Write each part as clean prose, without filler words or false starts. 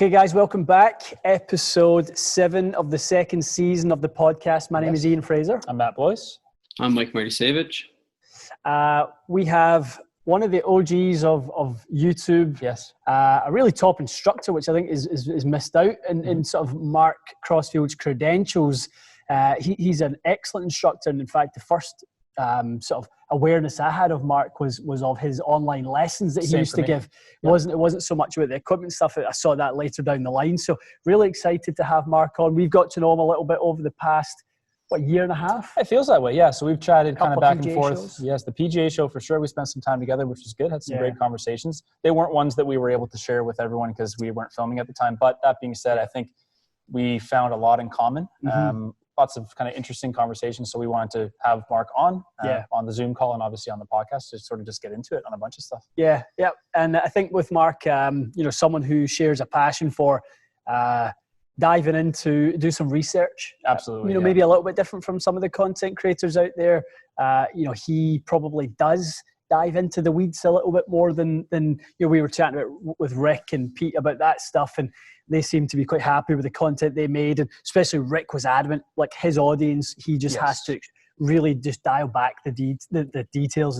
Okay, guys, welcome back. Episode 7 of the second season of the podcast. My name is Ian Fraser. I'm Matt Boyce. I'm Mike Martisevich. We have one of the OGs of YouTube. Yes. A really top instructor, which I think is missed out in sort of Mark Crossfield's credentials. He's an excellent instructor, and in fact, the first sort of awareness I had of Mark was of his online lessons that he used to give. It wasn't so much about the equipment stuff. I saw that later down the line. So really excited to have Mark on. We've got to know him a little bit over the past year and a half. It feels that way, yeah. So we've chatted kind of back and forth. Shows. Yes, the PGA show for sure. We spent some time together, which was good. Had some great conversations. They weren't ones that we were able to share with everyone because we weren't filming at the time. But that being said, I think we found a lot in common. Lots of kind of interesting conversations. So we wanted to have Mark on the Zoom call and obviously on the podcast to sort of just get into it on a bunch of stuff. Yeah. And I think with Mark, someone who shares a passion for diving into do some research. Absolutely. Maybe a little bit different from some of the content creators out there. He probably does dive into the weeds a little bit more than we were chatting about with Rick and Pete about that stuff, and they seem to be quite happy with the content they made, and especially Rick was adamant, like his audience, he just has to really just dial back the details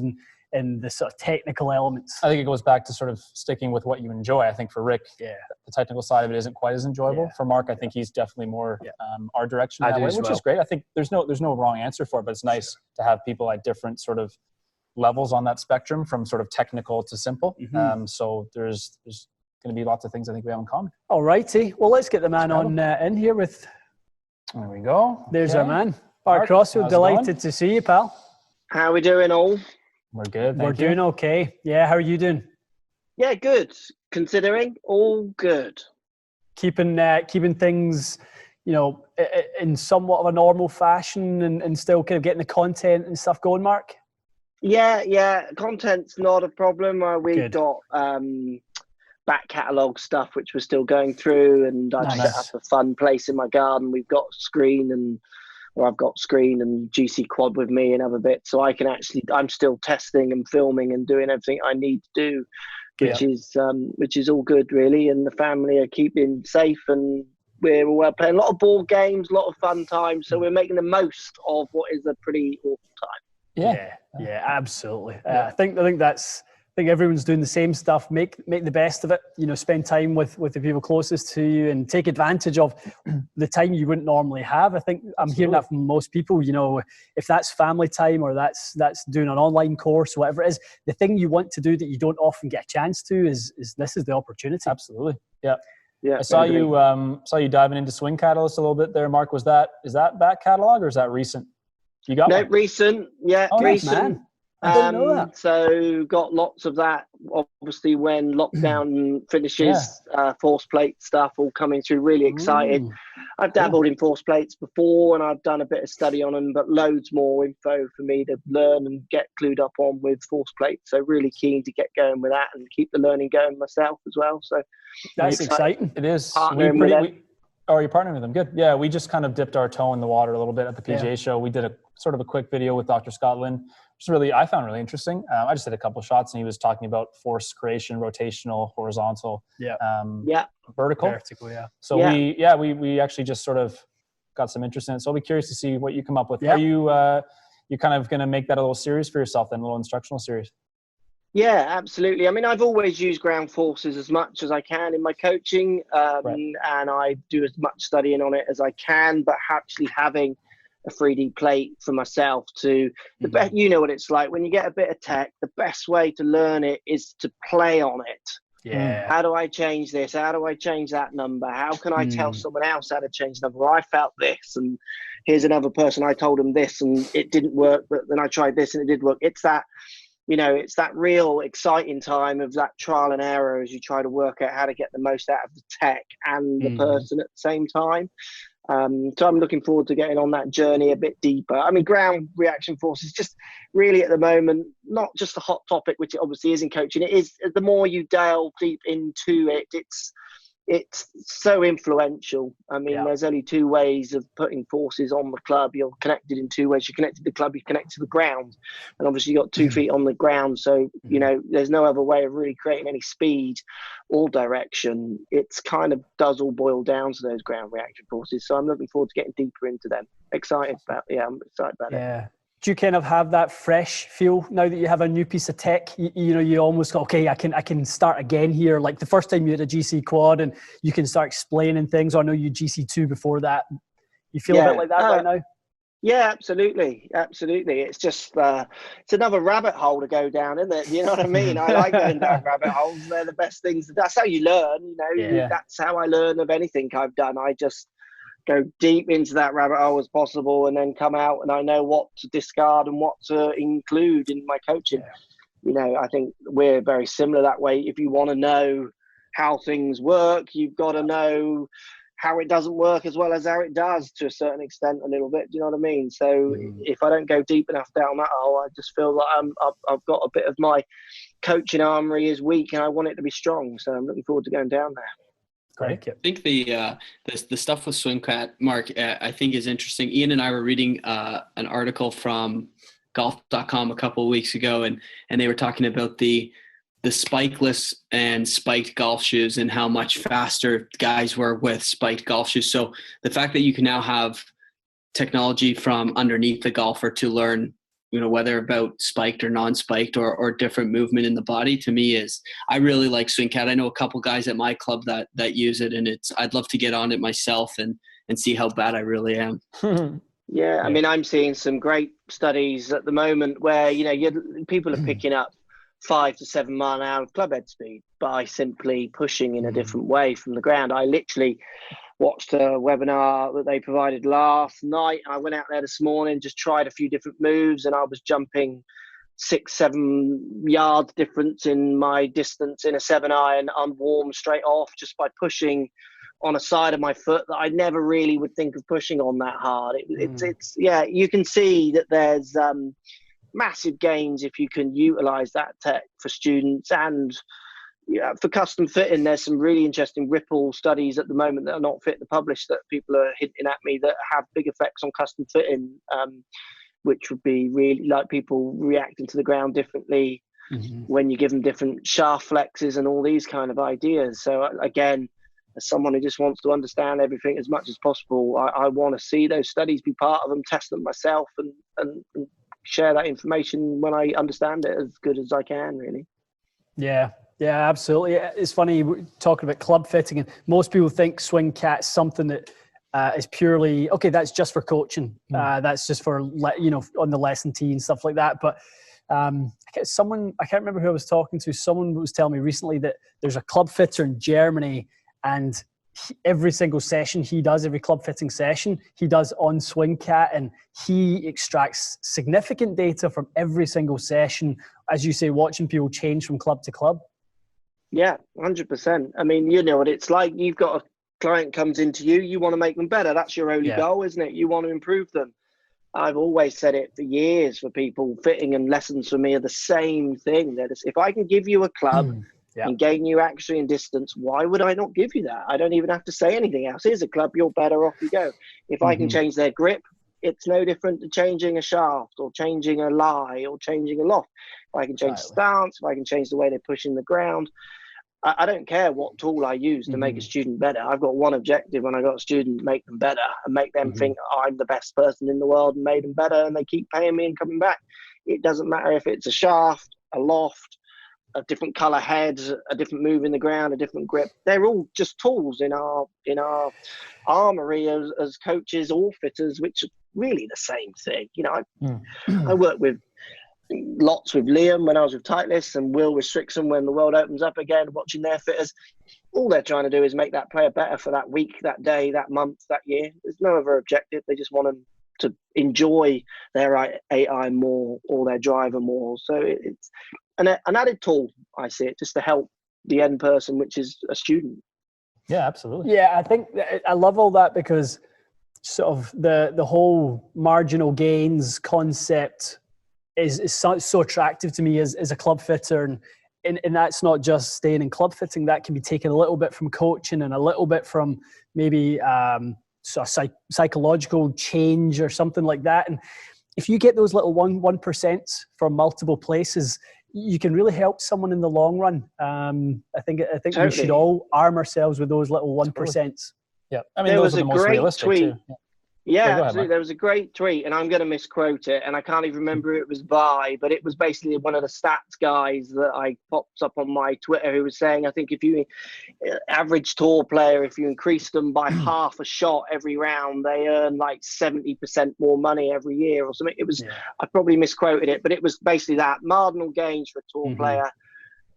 and the sort of technical elements. I think it goes back to sort of sticking with what you enjoy. I think for Rick, the technical side of it isn't quite as enjoyable. For Mark, I think he's definitely more our direction that way, which is great. I think there's no wrong answer for it, but it's nice to have people at different sort of levels on that spectrum from sort of technical to simple. So there's going to be lots of things I think we have in common. All righty. Well, let's get the man on in here with... There we go. There's our man. Mark Crossfield, delighted to see you, pal. How we doing all? We're good. We're doing okay. Yeah, how are you doing? Yeah, good. Considering, all good. Keeping things, in somewhat of a normal fashion and still kind of getting the content and stuff going, Mark? Yeah. Content's not a problem. We've got back catalogue stuff which we're still going through, and I've set up a fun place in my garden. We've got I've got screen and GC quad with me and other bits, so I'm still testing and filming and doing everything I need to do, which is all good really. And the family are keeping safe, and we're playing a lot of board games, a lot of fun times. So we're making the most of what is a pretty awful time. Yeah, absolutely. I think everyone's doing the same stuff. Make the best of it. Spend time with the people closest to you and take advantage of the time you wouldn't normally have. I think I'm hearing that from most people. If that's family time or that's doing an online course, whatever it is, the thing you want to do that you don't often get a chance to is this is the opportunity. Absolutely. Yeah. I saw you diving into Swing Catalyst a little bit there, Mark. Is that back catalog or is that recent? You got one? Recent. Yeah, recent. Man. I didn't know that. So got lots of that. Obviously, when lockdown finishes, force plate stuff all coming through. Really excited. I've dabbled in force plates before, and I've done a bit of study on them, but loads more info for me to learn and get clued up on with force plates. So really keen to get going with that and keep the learning going myself as well. So that's exciting. It is. You're partnering with them. Good. Yeah, we just kind of dipped our toe in the water a little bit at the PGA show. We did a sort of a quick video with Dr. Scott Lynn, which I found really interesting. I just did a couple shots, and he was talking about force creation, rotational, horizontal, vertical. So we actually just sort of got some interest in it. So I'll be curious to see what you come up with. Are you kind of going to make that a little series for yourself then, a little instructional series? Yeah, absolutely. I mean, I've always used ground forces as much as I can in my coaching, and I do as much studying on it as I can, but actually having a 3D plate for myself what it's like when you get a bit of tech, the best way to learn it is to play on it. Yeah. How do I change this? How do I change that number? How can I tell someone else how to change the number? Well, I felt this, and here's another person, I told them this and it didn't work, but then I tried this and it did work. It's that, it's that real exciting time of that trial and error as you try to work out how to get the most out of the tech and the person at the same time. So I'm looking forward to getting on that journey a bit deeper. I mean, ground reaction force is just really at the moment, not just a hot topic, which it obviously is in coaching. It is, the more you delve deep into it, it's so influential. I mean, there's only two ways of putting forces on the club. You're connected in two ways. You're connected to the club, you're connected to the ground. And obviously you've got 2 feet on the ground. So, you know, there's no other way of really creating any speed or direction. It's kind of does all boil down to those ground reaction forces. So I'm looking forward to getting deeper into them. I'm excited about it. Yeah. Do you kind of have that fresh feel now that you have a new piece of tech? You know, you almost go, okay, I can start again here. Like the first time you had a GC quad and you can start explaining things. I know you GC2 before that. You feel a bit like that right now? Yeah, absolutely. It's just, it's another rabbit hole to go down, isn't it? You know what I mean? I like going down rabbit holes. They're the best things. That's how you learn, you know. That's how I learn of anything I've done. I just go deep into that rabbit hole as possible and then come out and I know what to discard and what to include in my coaching. You know, I think we're very similar that way. If you want to know how things work, you've got to know how it doesn't work as well as how it does to a certain extent, a little bit. Do you know what I mean? So if I don't go deep enough down that hole, I just feel that I've got a bit of my coaching armory is weak and I want it to be strong. So I'm looking forward to going down there. Great. I think the stuff with SwimCat, Mark, I think is interesting. Ian and I were reading an article from golf.com a couple of weeks ago, and they were talking about the spikeless and spiked golf shoes and how much faster guys were with spiked golf shoes. So the fact that you can now have technology from underneath the golfer to learn, you know, whether about spiked or non-spiked or different movement in the body, to me is, I really like SwingCat. I know a couple guys at my club that use it, and I'd love to get on it myself and see how bad I really am. I mean, I'm seeing some great studies at the moment where, you know, people are picking up 5 to 7 mile an hour club head speed by simply pushing in a different way from the ground. I literally watched a webinar that they provided last night. I went out there this morning, just tried a few different moves, and I was jumping 6-7 yards difference in my distance in a 7-iron, unwarmed straight off, just by pushing on a side of my foot that I never really would think of pushing on that hard. It's you can see that there's massive gains if you can utilize that tech for students. And for custom fitting, there's some really interesting Ripple studies at the moment that are not fit to publish that people are hinting at me that have big effects on custom fitting, which would be really like people reacting to the ground differently when you give them different shaft flexes and all these kind of ideas. So again, as someone who just wants to understand everything as much as possible, I want to see those studies, be part of them, test them myself, and share that information when I understand it as good as I can, really. Yeah, absolutely. It's funny talking about club fitting, and most people think SwingCat's something that is purely, okay, that's just for coaching. That's just for, you know, on the lesson tee and stuff like that. But someone, I can't remember who I was talking to, someone was telling me recently that there's a club fitter in Germany, and every single session he does, every club fitting session he does on SwingCat, and he extracts significant data from every single session, as you say, watching people change from club to club. Yeah, 100%. I mean, you know what it's like. You've got a client comes into you, you want to make them better. That's your only goal, isn't it? You want to improve them. I've always said it for years for people. Fitting and lessons for me are the same thing. That is, if I can give you a club and gain you accuracy and distance, why would I not give you that? I don't even have to say anything else. Here's a club, you're better, off you go. If I can change their grip, it's no different to changing a shaft or changing a lie or changing a loft. If I can change stance, if I can change the way they push in the ground, I don't care what tool I use to make a student better. I've got one objective when I got a student: make them better and make them think I'm the best person in the world and made them better, and they keep paying me and coming back. It doesn't matter if it's a shaft, a loft, a different color head, a different move in the ground, a different grip. They're all just tools in our armory as coaches or fitters, which are really the same thing. You know, I work with lots with Liam when I was with Titleist, and Will with Strixon when the world opens up again, watching their fitters. All they're trying to do is make that player better for that week, that day, that month, that year. There's no other objective. They just want them to enjoy their 8-iron more or their driver more. So it's an added tool, I see it, just to help the end person, which is a student. Yeah, absolutely. Yeah, I think I love all that, because sort of the whole marginal gains concept is so attractive to me as a club fitter. And and that's not just staying in club fitting. That can be taken a little bit from coaching and a little bit from maybe so a psychological change or something like that. And if you get those little 1% from multiple places, you can really help someone in the long run. I think Totally. we should all arm ourselves with those little 1%. Yeah, I mean, there those was are a the most great realistic tweet. too. Yeah, Go ahead, absolutely. Mike. There was a great tweet, and I'm going to misquote it, and I can't even remember who it was by, but it was basically one of the stats guys that I popped up on my Twitter who was saying, I think if you average tour player, if you increase them by half a shot every round, they earn like 70% more money every year or something. It was, I probably misquoted it, but it was basically that marginal gains for a tour player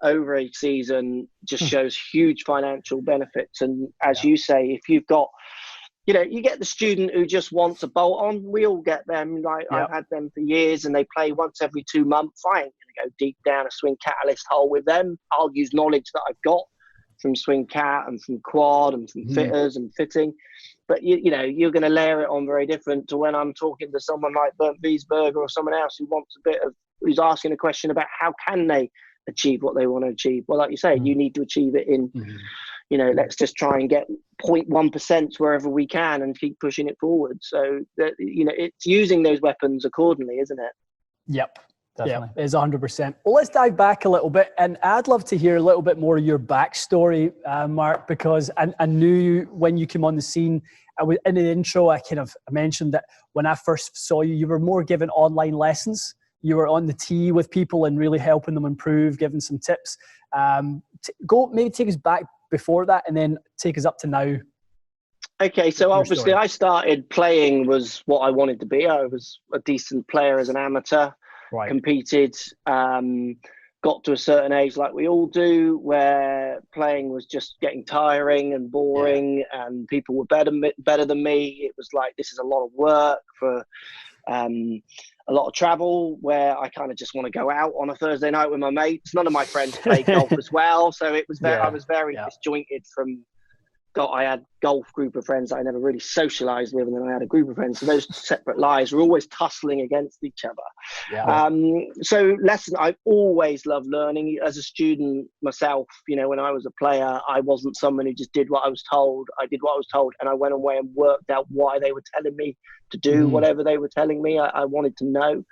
over a season just shows huge financial benefits. And as you say, if you've got, you get the student who just wants a bolt on. We all get them. Like I've had them for years, and they play once every 2 months. I ain't going to go deep down a swing catalyst hole with them. I'll use knowledge that I've got from swing cat and from quad and from fitters and fitting. But you're going to layer it on very different to when I'm talking to someone like Bernd Wiesberger or someone else who wants who's asking a question about how can they achieve what they want to achieve. Well, like you say, you need to achieve it in. Let's just try and get 0.1% wherever we can and keep pushing it forward. So that, it's using those weapons accordingly, isn't it? Yep. Definitely. Yeah, it's 100%. Well, let's dive back a little bit, and I'd love to hear a little bit more of your backstory, Mark, because I knew when you came on the scene, in the intro, I mentioned that when I first saw you, you were more giving online lessons. You were on the tee with people and really helping them improve, giving some tips. Maybe take us back before that and then take us up to now. Okay, so obviously I started playing was what I wanted to be. I was a decent player as an amateur, competed, got to a certain age like we all do where playing was just getting tiring and boring and people were better than me. It was like, this is a lot of work for a lot of travel where I kind of just want to go out on a Thursday night with my mates. None of my friends played golf as well. So it was I was very disjointed from I had golf group of friends that I never really socialized with, and then I had a group of friends. So those separate lives were always tussling against each other. So I've always loved learning. As a student myself, when I was a player, I wasn't someone who just did what I was told. I did what I was told, and I went away and worked out why they were telling me to do whatever they were telling me. I wanted to know.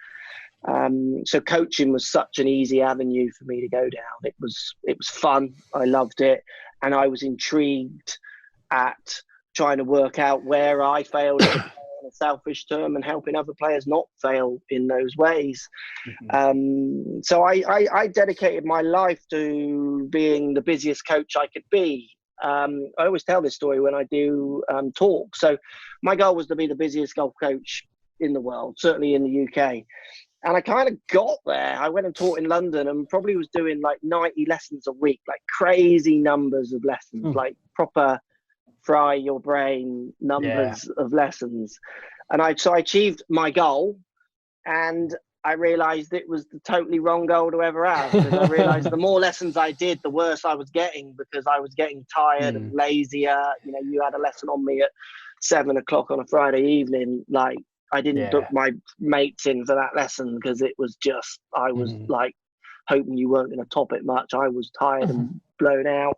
So coaching was such an easy avenue for me to go down. It was fun. I loved it. And I was intrigued at trying to work out where I failed in a selfish term and helping other players not fail in those ways. So I dedicated my life to being the busiest coach I could be. I always tell this story when I do talk. So my goal was to be the busiest golf coach in the world, certainly in the UK. And I kind of got there. I went and taught in London and probably was doing like 90 lessons a week, like crazy numbers of lessons, like proper fry your brain numbers of lessons. And so I achieved my goal, and I realized it was the totally wrong goal to ever have. Because I realized the more lessons I did, the worse I was getting, because I was getting tired and lazier. You had a lesson on me at 7 o'clock on a Friday evening. Like, I didn't book my mates in for that lesson because it was just, I was like hoping you weren't going to top it much. I was tired and blown out.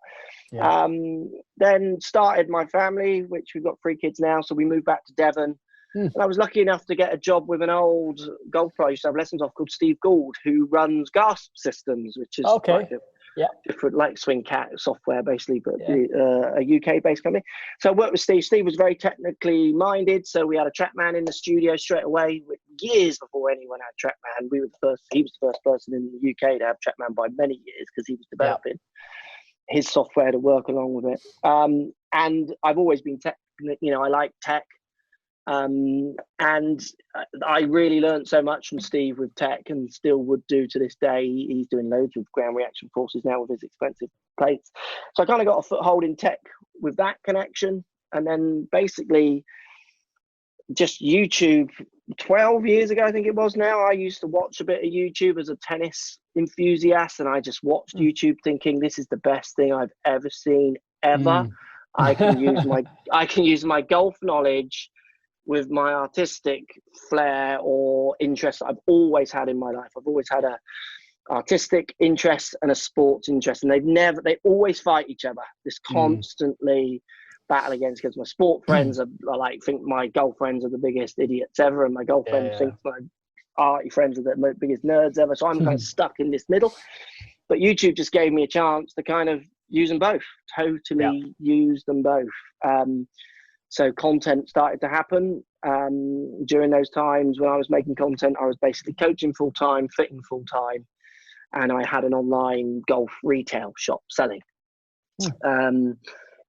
Then started my family, which we've got 3 kids now. So we moved back to Devon. And I was lucky enough to get a job with an old golf player I used to have lessons off called Steve Gould, who runs GASP Systems, which is like different, like Swing Cat software, basically, but a UK-based company. So I worked with Steve. Steve was very technically minded, so we had a TrackMan in the studio straight away. Years before anyone had TrackMan, he was the first person in the UK to have TrackMan by many years because he was developing his software to work along with it. And I've always been tech. I like tech. And I really learned so much from Steve with tech, and still would do to this day. He's doing loads of ground reaction forces now with his expensive plates. So I kind of got a foothold in tech with that connection. And then basically just YouTube 12 years ago, I think it was now, I used to watch a bit of YouTube as a tennis enthusiast, and I just watched YouTube thinking, this is the best thing I've ever seen ever. I can use my golf knowledge with my artistic flair or interest I've always had in my life. I've always had artistic interest and a sports interest, and they always fight each other. This constantly battle against, because my sport friends are like, think my golf friends are the biggest idiots ever, and my golf friends think my arty friends are the biggest nerds ever. So I'm kind of stuck in this middle. But YouTube just gave me a chance to kind of use them both, totally use them both. So content started to happen. During those times when I was making content, I was basically coaching full time, fitting full time, and I had an online golf retail shop selling.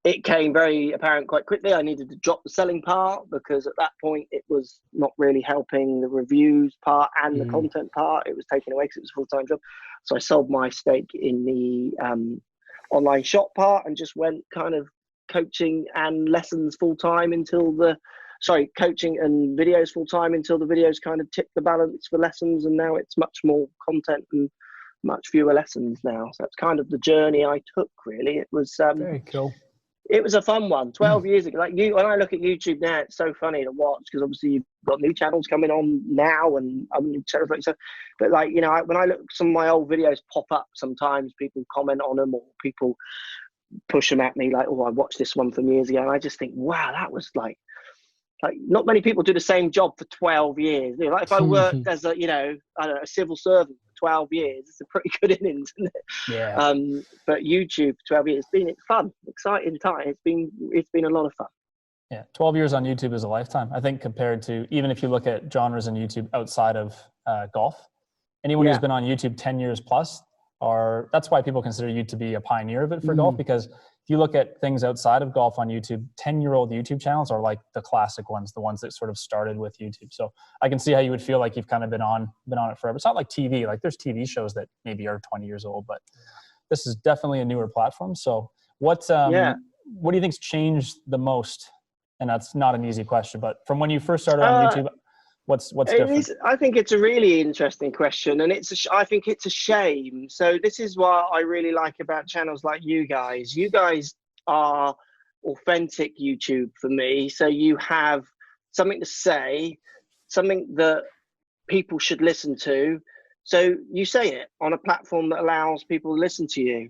It came very apparent quite quickly I needed to drop the selling part, because at that point it was not really helping the reviews part and the content part. It was taken away because it was a full-time job. So I sold my stake in the online shop part and just went kind of coaching and lessons full-time coaching and videos full-time until the videos kind of tipped the balance for lessons, and now it's much more content and much fewer lessons now. So that's kind of the journey I took, really. It was very cool. It was a fun one. 12 years ago, when I look at YouTube now, it's so funny to watch, because obviously you've got new channels coming on now and new channels like so. But when I look at some of my old videos pop up, sometimes people comment on them, or people push them at me like, "Oh, I watched this one from years ago," and I just think, wow, that was like not many people do the same job for 12 years. Like if I worked as a civil servant for 12 years, it's a pretty good innings, isn't it? Yeah. But YouTube for 12 years, it's fun, exciting time. It's been a lot of fun. Yeah, 12 years on YouTube is a lifetime, I think, compared to, even if you look at genres on YouTube outside of golf. Anyone who's been on YouTube 10 years plus, that's why people consider you to be a pioneer of it for golf, because if you look at things outside of golf on YouTube, 10-year-old YouTube channels are like the classic ones, the ones that sort of started with YouTube. So I can see how you would feel like you've kind of been on it forever. It's not like TV. Like there's TV shows that maybe are 20 years old, but this is definitely a newer platform. So what do you think's changed the most? And that's not an easy question, but from when you first started on YouTube, what's different? I think it's a really interesting question, and I think it's a shame. So this is what I really like about channels like you guys. You guys are authentic YouTube for me. So you have something to say, something that people should listen to. So you say it on a platform that allows people to listen to you.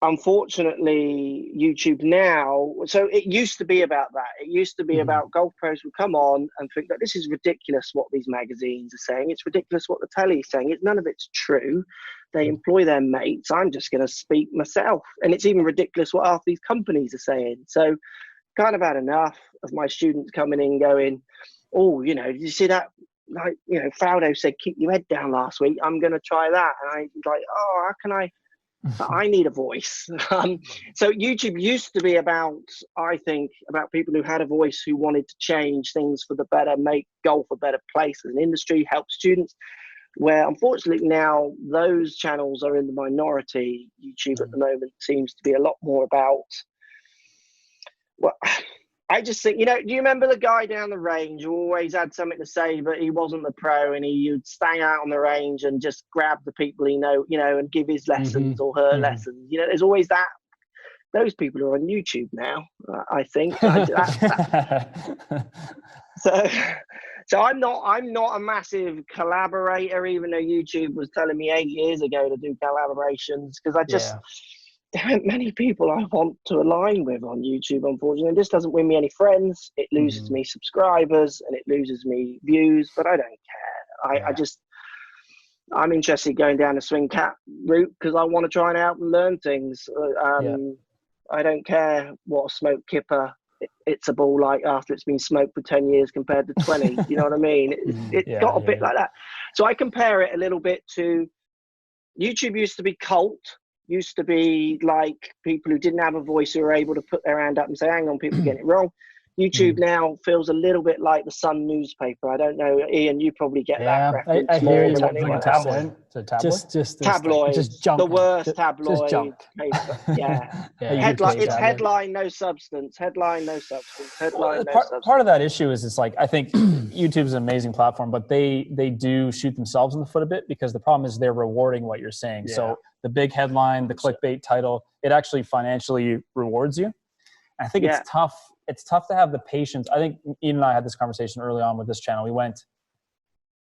Unfortunately, YouTube now, so it used to be about that. It used to be about golf pros would come on and think that this is ridiculous what these magazines are saying. It's ridiculous what the telly is saying. None of it's true. They employ their mates. I'm just going to speak myself. And it's even ridiculous what half these companies are saying. So kind of had enough of my students coming in going, "Oh, did you see that? Like, Faldo said, keep your head down last week. I'm going to try that." And I was like, "Oh, how can I need a voice." So YouTube used to be about people who had a voice, who wanted to change things for the better, make golf a better place as an industry, help students, where unfortunately now those channels are in the minority. YouTube at the moment seems to be a lot more about, I just think, do you remember the guy down the range who always had something to say, but he wasn't the pro, and he'd stand out on the range and just grab the people he and give his lessons or her lessons. There's always those people are on YouTube now, I think. So I'm not a massive collaborator, even though YouTube was telling me 8 years ago to do collaborations, because there aren't many people I want to align with on YouTube, unfortunately. This doesn't win me any friends. It loses me subscribers and it loses me views, but I don't care. I'm interested going down the swing cat route because I want to try and out and learn things. I don't care what a smoke kipper it's a ball like after it's been smoked for 10 years compared to 20. You know what I mean? It's got a bit like that. So I compare it a little bit to YouTube. Used to be cult. Used to be like people who didn't have a voice who were able to put their hand up and say, "Hang on, people getting it wrong." YouTube now feels a little bit like the Sun newspaper. I don't know, Ian, you probably get that reference. I hear you. Just tabloids, just junk, the worst tabloid just junk. Paper. It's headline, no substance. Headline, no substance. Headline, no substance. Part of that issue is it's like, I think YouTube's an amazing platform, but they do shoot themselves in the foot a bit, because the problem is they're rewarding what you're saying. Yeah. So the big headline, the clickbait title, it actually financially rewards you. And I think it's tough. It's tough to have the patience. I think Ian and I had this conversation early on with this channel. We went,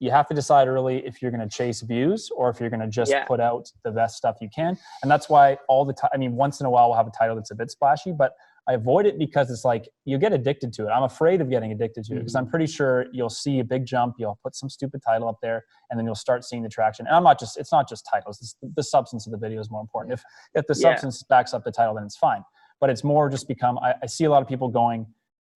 you have to decide early if you're going to chase views or if you're going to just put out the best stuff you can. And that's why all the time, I mean, once in a while we'll have a title that's a bit splashy, but I avoid it because it's like you get addicted to it. I'm afraid of getting addicted to it because I'm pretty sure you'll see a big jump, you'll put some stupid title up there, and then you'll start seeing the traction. And it's not just titles. It's the substance of the video is more important. If the substance backs up the title, then it's fine. But it's more just become, I see a lot of people going,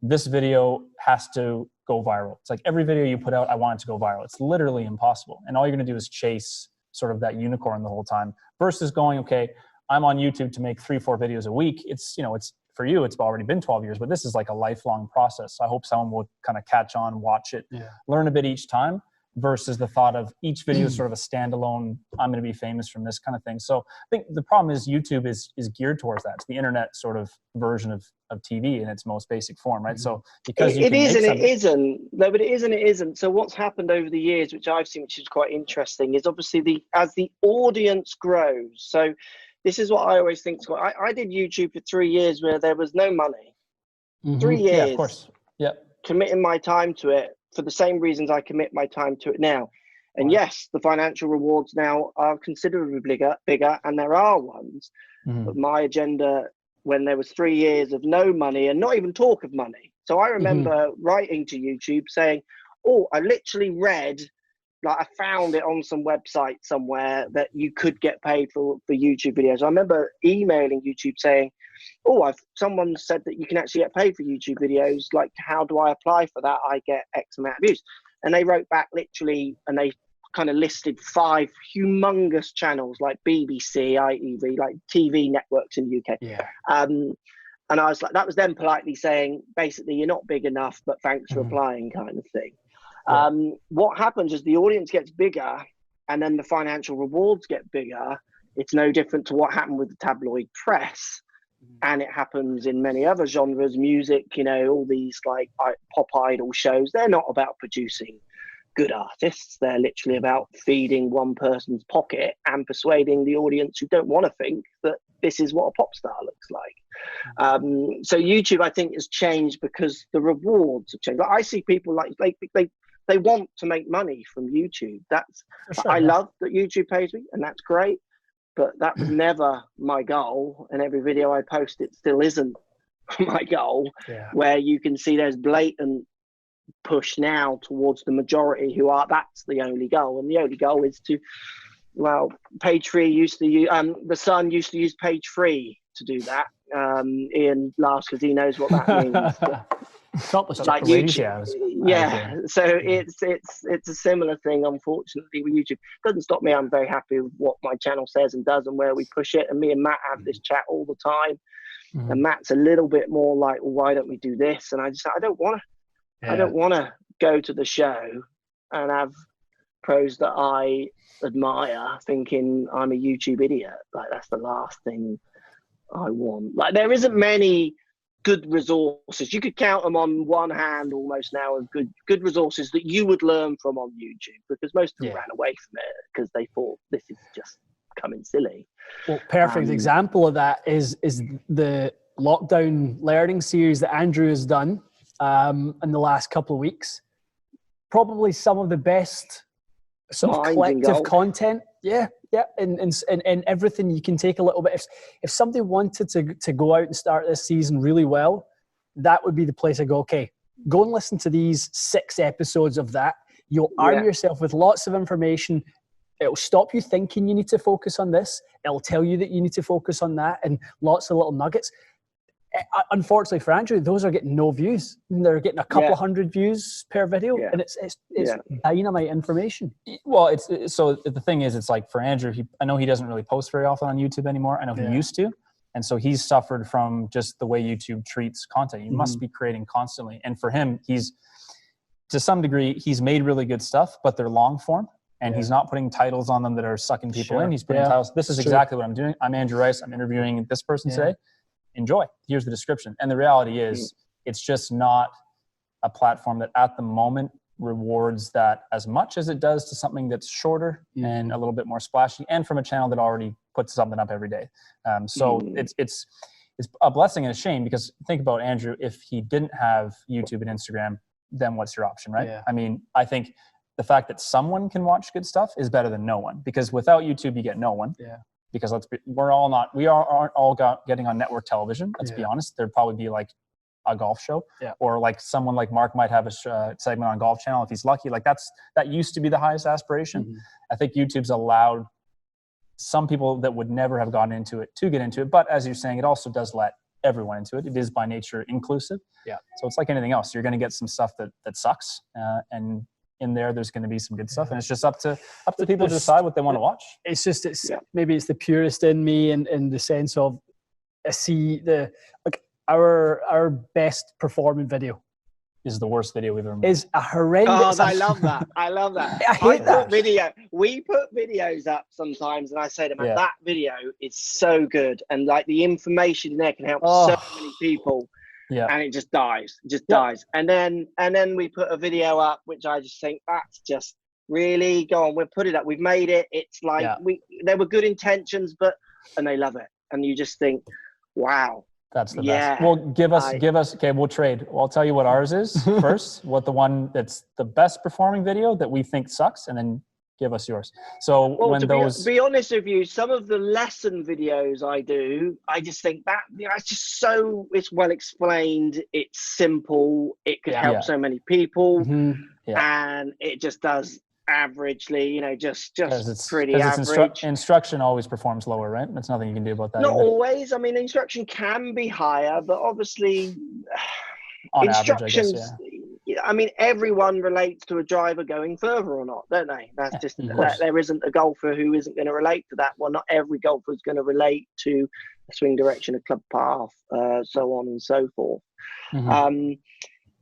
this video has to go viral. It's like every video you put out, I want it to go viral. It's literally impossible. And all you're going to do is chase sort of that unicorn the whole time versus going, okay, I'm on YouTube to make 3-4 videos a week. It's for you, it's already been 12 years, but this is like a lifelong process. So I hope someone will kind of catch on, watch it, learn a bit each time versus the thought of each video is sort of a standalone, I'm going to be famous from this kind of thing. So I think the problem is YouTube is geared towards that. It's the internet sort of version of TV in its most basic form, right? So because it is and it isn't. No, but it is and it isn't. So what's happened over the years, which I've seen, which is quite interesting, is obviously as the audience grows. So this is what I always think. I did YouTube for 3 years where there was no money. 3 years. Yeah, of course. Yeah. Committing my time to it for the same reasons I commit my time to it now. And yes, the financial rewards now are considerably bigger, and there are ones. But my agenda, when there was 3 years of no money and not even talk of money. So I remember writing to YouTube saying, I literally read, like I found it on some website somewhere that you could get paid for YouTube videos. I remember emailing YouTube saying, someone said that you can actually get paid for YouTube videos. Like, how do I apply for that? I get X amount of views. And they wrote back literally, and they kind of listed 5 humongous channels like BBC, ITV, like TV networks in the UK. Yeah. And I was like, that was them politely saying, basically, you're not big enough, but thanks for applying, kind of thing. Yeah. What happens is the audience gets bigger and then the financial rewards get bigger. It's no different to what happened with the tabloid press. And it happens in many other genres, music, all these like pop idol shows. They're not about producing good artists. They're literally about feeding one person's pocket and persuading the audience who don't want to think that this is what a pop star looks like. So YouTube, I think, has changed because the rewards have changed. Like, I see people like they want to make money from YouTube. I love that YouTube pays me, and that's great. But that was never my goal, and every video I post, it still isn't my goal. Yeah. Where you can see there's blatant push now towards the majority that's the only goal, and the only goal is to, page 3 used to use, the Sun used to use page 3 to do that. Ian laughs because he knows what that means. Like YouTube, so it's a similar thing, unfortunately, with YouTube. Doesn't stop me. I'm very happy with what my channel says and does and where we push it. And me and Matt have this chat all the time. And Matt's a little bit more like, well, why don't we do this? And I don't want to go to the show and have pros that I admire thinking I'm a YouTube idiot. Like, that's the last thing I want. Like, there isn't many good resources. You could count them on one hand almost now of good resources that you would learn from on YouTube, because most of them ran away from it because they thought this is just coming silly. Well, perfect example of that is the lockdown learning series that Andrew has done in the last couple of weeks. Probably some of the best sort of collective content. Yeah. And everything. You can take a little bit. If somebody wanted to go out and start this season really well, that would be the place I go, okay, go and listen to these 6 episodes of that. You'll arm yourself with lots of information. It'll stop you thinking you need to focus on this. It'll tell you that you need to focus on that, and lots of little nuggets. Unfortunately for Andrew, those are getting no views. They're getting a couple hundred views per video, and it's dynamite information. Well, so the thing is, it's like for Andrew, I know he doesn't really post very often on YouTube anymore. I know he used to, and so he's suffered from just the way YouTube treats content. You must be creating constantly, and for him, he's to some degree he's made really good stuff, but they're long form, and he's not putting titles on them that are sucking people in. He's putting titles. This is exactly what I'm doing. I'm Andrew Rice. I'm interviewing this person today. Enjoy. Here's the description. And the reality is it's just not a platform that at the moment rewards that as much as it does to something that's shorter and a little bit more splashy, and from a channel that already puts something up every day. So it's a blessing and a shame, because think about Andrew, if he didn't have YouTube and Instagram, then what's your option, right? I mean, I think the fact that someone can watch good stuff is better than no one, because without YouTube, you get no one. Yeah. Because we aren't all getting on network television. Let's be honest. There'd probably be like a golf show, or like someone like Mark might have a segment on Golf Channel if he's lucky. Like that used to be the highest aspiration. Mm-hmm. I think YouTube's allowed some people that would never have gotten into it to get into it. But as you're saying, it also does let everyone into it. It is by nature inclusive. Yeah. So it's like anything else. You're going to get some stuff that sucks, and in there's going to be some good stuff, and it's just up to people to decide what they want to watch. It's just maybe it's the purist in me, in the sense of I see our best performing video is the worst video we've ever made. Is a horrendous. Oh, I love that. I love that. I hate that video. We put videos up sometimes, and I say to them, that video is so good, and like the information in there can help so many people. Yeah, and it just dies. And then we put a video up, which I just think that's just really go on. We'll put it up. We've made it. It's like there were good intentions, and they love it, and you just think, wow. That's the best. Well, give us. Okay, we'll trade. Well, I'll tell you what ours is first. What the one that's the best performing video that we think sucks, and then give us yours. So to be honest with you, some of the lesson videos I do, I just think that it's just it's well explained. It's simple. It could help so many people, and it just does averagely, just pretty average. Instruction always performs lower, right? That's nothing you can do about that. Not always. I mean, instruction can be higher, but obviously, on instructions. Average, I guess, I mean, everyone relates to a driver going further or not, don't they? That's just there isn't a golfer who isn't going to relate to that. Well, not every golfer is going to relate to a swing direction, a club path, so on and so forth. Mm-hmm.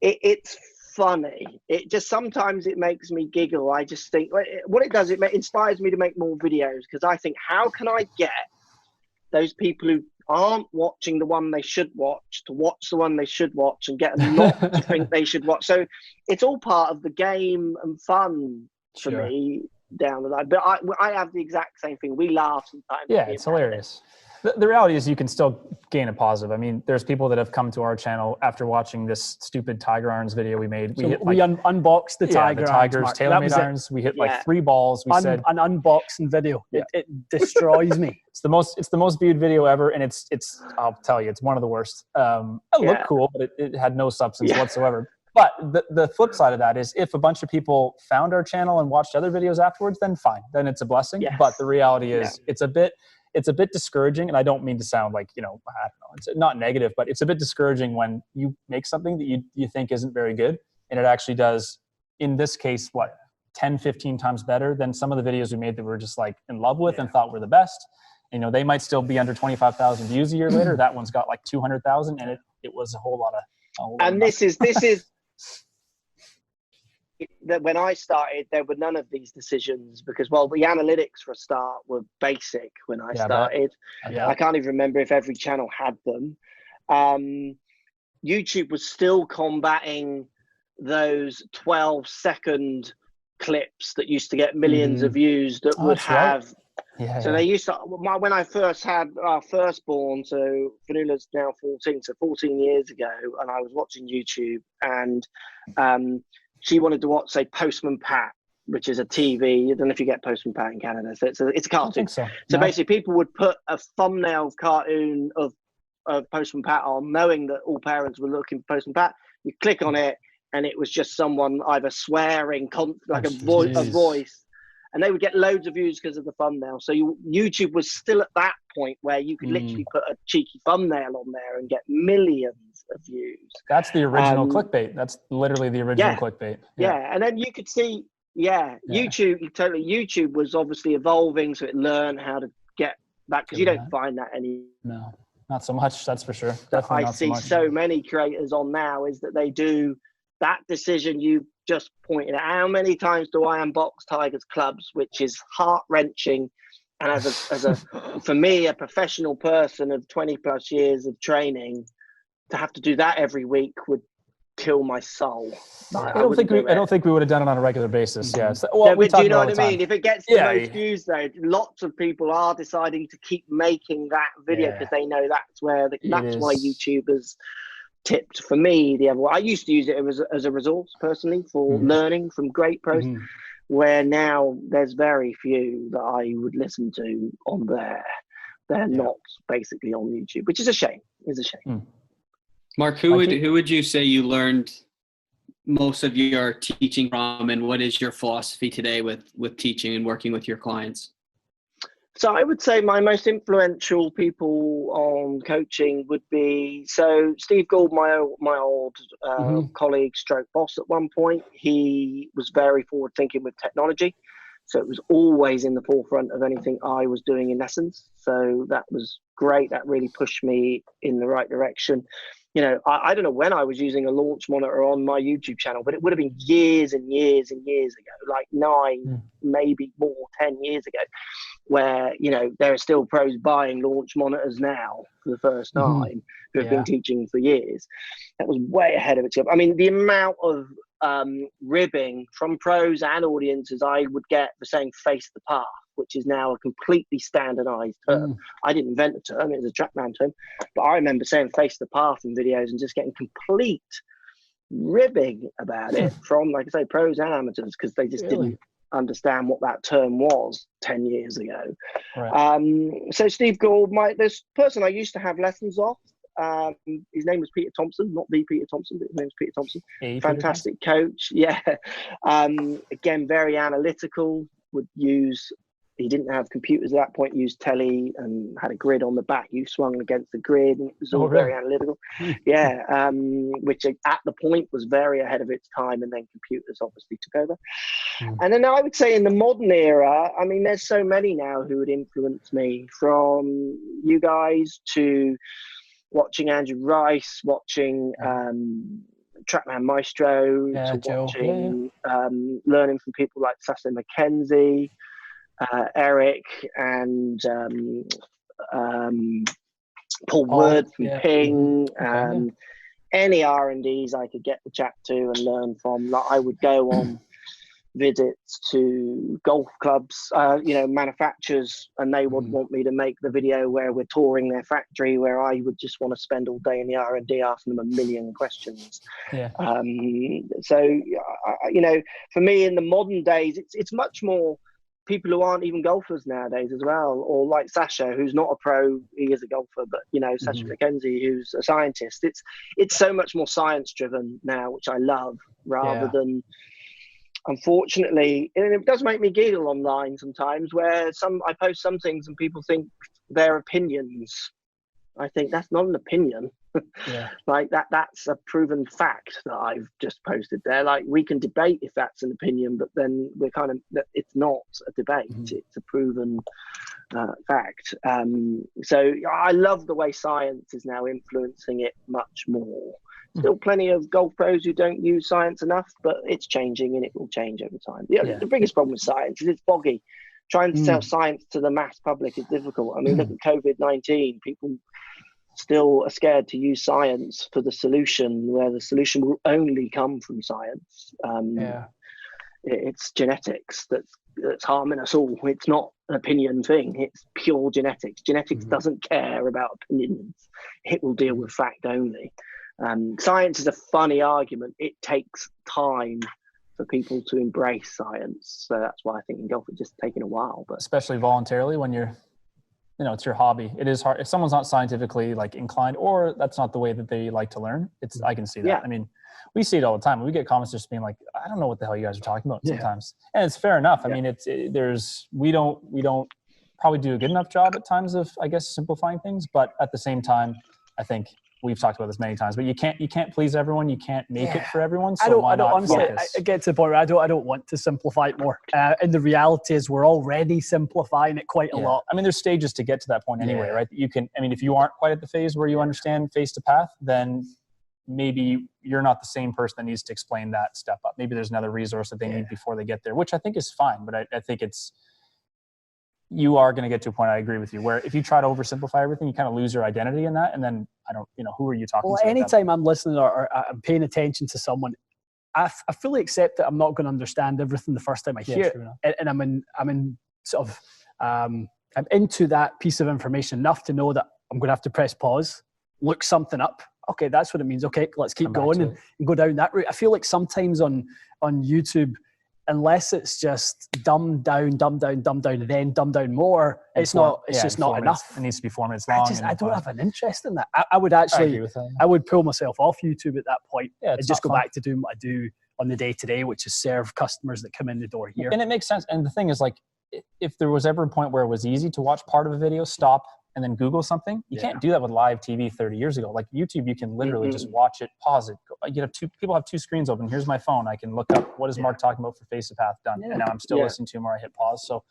It's funny. It just sometimes it makes me giggle. I just think what it does, it inspires me to make more videos, because I think, how can I get those people who aren't watching the one they should watch to watch the one they should watch, and get them not to think they should watch. So it's all part of the game and fun for me down the line. But I have the exact same thing. We laugh sometimes. Yeah, it's hilarious. The reality is you can still gain a positive. I mean, there's people that have come to our channel after watching this stupid Tiger Irons video we made. We unboxed the Tigers, TaylorMade irons. We hit like 3 balls. We said an unboxing video. It destroys me. It's the most viewed video ever, and it's I'll tell you, it's one of the worst. It looked cool, but it had no substance whatsoever. But the flip side of that is, if a bunch of people found our channel and watched other videos afterwards, then fine, then it's a blessing. Yes. But the reality is, it's a bit discouraging, and I don't mean to sound like, I don't know, it's not negative, but it's a bit discouraging when you make something that you think isn't very good, and it actually does, in this case, 10, 15 times better than some of the videos we made that we're just like in love with and thought were the best. They might still be under 25,000 views a year later. That one's got like 200,000, and it was a whole lot of. And this is that when I started, there were none of these decisions, because, well, the analytics for a start were basic when I started. I can't even remember if every channel had them. YouTube was still combating those 12-second clips that used to get millions of views that would have. So they used to, when I first had our firstborn, so Fanula's now 14, so 14 years ago, and I was watching YouTube, and she wanted to watch, say, Postman Pat, which is a TV. I don't know if you get Postman Pat in Canada. So it's a cartoon. I think so. So basically, people would put a thumbnail cartoon of Postman Pat on, knowing that all parents were looking for Postman Pat. You click on it, and it was just someone either swearing, like a voice. And they would get loads of views because of the thumbnail. So YouTube was still at that point where you could literally put a cheeky thumbnail on there and get millions of views. That's the original clickbait. That's literally the original clickbait. Yeah, and then you could see, YouTube was obviously evolving, so it learned how to get back, because you don't find that anymore. No, not so much, that's for sure. Definitely I see so many creators on now is that they do that decision you just pointed out. How many times do I unbox Tigers clubs, which is heart-wrenching, and as a for me, a professional person of 20 plus years of training, to have to do that every week would kill my soul. I don't think we would have done it on a regular basis. Yeah. So, do you know what I mean? If it gets the most views, though, lots of people are deciding to keep making that video because they know that's why YouTubers tipped for me the other way. I used to use it as a resource personally for learning from great pros. where now there's very few that I would listen to on there. They're not basically on YouTube, which is a shame. It's a shame. Mark, who would you say you learned most of your teaching from, and what is your philosophy today with teaching and working with your clients? So I would say my most influential people on coaching would be, so Steve Gould, my old colleague stroke boss at one point. He was very forward thinking with technology. So it was always in the forefront of anything I was doing in lessons. So that was great. That really pushed me in the right direction. You know, I don't know when I was using a launch monitor on my YouTube channel, but it would have been years and years and years ago, like 9, maybe more, 10 years ago, where, you know, there are still pros buying launch monitors now for the first time who have been teaching for years. That was way ahead of its time. I mean, the amount of ribbing from pros and audiences I would get for saying face the path, which is now a completely standardized term. I didn't invent the term, it was a Trackman term, but I remember saying face the path in videos and just getting complete ribbing about it from, like I say, pros and amateurs, because they just didn't understand what that term was 10 years ago. So Steve Gould, this person I used to have lessons off, his name was Peter Thompson, not the Peter Thompson, but his name was Peter Thompson. Fantastic coach. Again, very analytical, he didn't have computers at that point, used telly and had a grid on the back. You swung against the grid and it was all very analytical. Which at the point was very ahead of its time, and then computers obviously took over. And then I would say in the modern era, I mean, there's so many now who would influence me, from you guys to watching Andrew Rice, watching Trackman Maestro, to watching, learning from people like Sasha McKenzie, Eric, and Paul Wood from Ping, any R&Ds I could get the chat to and learn from. Like, I would go on visits to golf clubs, manufacturers, and they would want me to make the video where we're touring their factory, where I would just want to spend all day in the R&D asking them a million questions. For me in the modern days, it's much more people who aren't even golfers nowadays as well, or like Sasha, who's not a pro, he is a golfer, but Sasha McKenzie, who's a scientist. It's so much more science driven now, which I love, rather than, unfortunately, and it does make me giggle online sometimes, where I post some things and people think they're opinions. I think that's not an opinion. Like that's a proven fact that I've just posted there. Like, we can debate if that's an opinion, but then it's not a debate. It's a proven fact. So I love the way science is now influencing it much more. Still plenty of golf pros who don't use science enough, but it's changing and it will change over time. The biggest problem with science is it's boggy. Trying to sell science to the mass public is difficult. I mean, look at COVID-19. People still are scared to use science for the solution, where the solution will only come from science. It's genetics that's harming us all. It's not an opinion thing. It's pure genetics. Genetics doesn't care about opinions. It will deal with fact only. Science is a funny argument. It takes time for people to embrace science. So that's why I think in golf it's just taking a while. But especially voluntarily, when you're, it's your hobby. It is hard if someone's not scientifically inclined, or that's not the way that they like to learn. I can see that. I mean, we see it all the time. We get comments just being like, I don't know what the hell you guys are talking about sometimes. And it's fair enough. I mean, we don't probably do a good enough job at times of, I guess, simplifying things. But at the same time, I think we've talked about this many times, but you can't please everyone. You can't make it for everyone. So I don't honestly, I get to the point where I don't want to simplify it more. And the reality is we're already simplifying it quite a lot. I mean, there's stages to get to that point anyway, right? You can, I mean, if you aren't quite at the phase where you understand face to path, then maybe you're not the same person that needs to explain that step up. Maybe there's another resource that they need before they get there, which I think is fine. But I think you are going to get to a point, I agree with you, where if you try to oversimplify everything, you kind of lose your identity in that. And then who are you talking to? Anytime I'm listening or I'm paying attention to someone, I fully accept that I'm not going to understand everything the first time I hear it. And I'm in sort of, I'm into that piece of information enough to know that I'm going to have to press pause, look something up. Okay, that's what it means. Okay, let's keep going and go down that route. I feel like sometimes on YouTube, unless it's just dumbed down, and then dumbed down more, it's just not enough. It needs to be 4 minutes long. I don't have an interest in that. I would actually, I would pull myself off YouTube at that point and just go back to doing what I do on the day-to-day, which is serve customers that come in the door here. And it makes sense. And the thing is, like, if there was ever a point where it was easy to watch part of a video, stop, and then Google something, you can't do that with live TV 30 years ago. Like YouTube, you can literally just watch it, pause it. People have two screens open. Here's my phone. I can look up what is Mark talking about for Face the Path done. And now I'm still listening to him, or I hit pause. So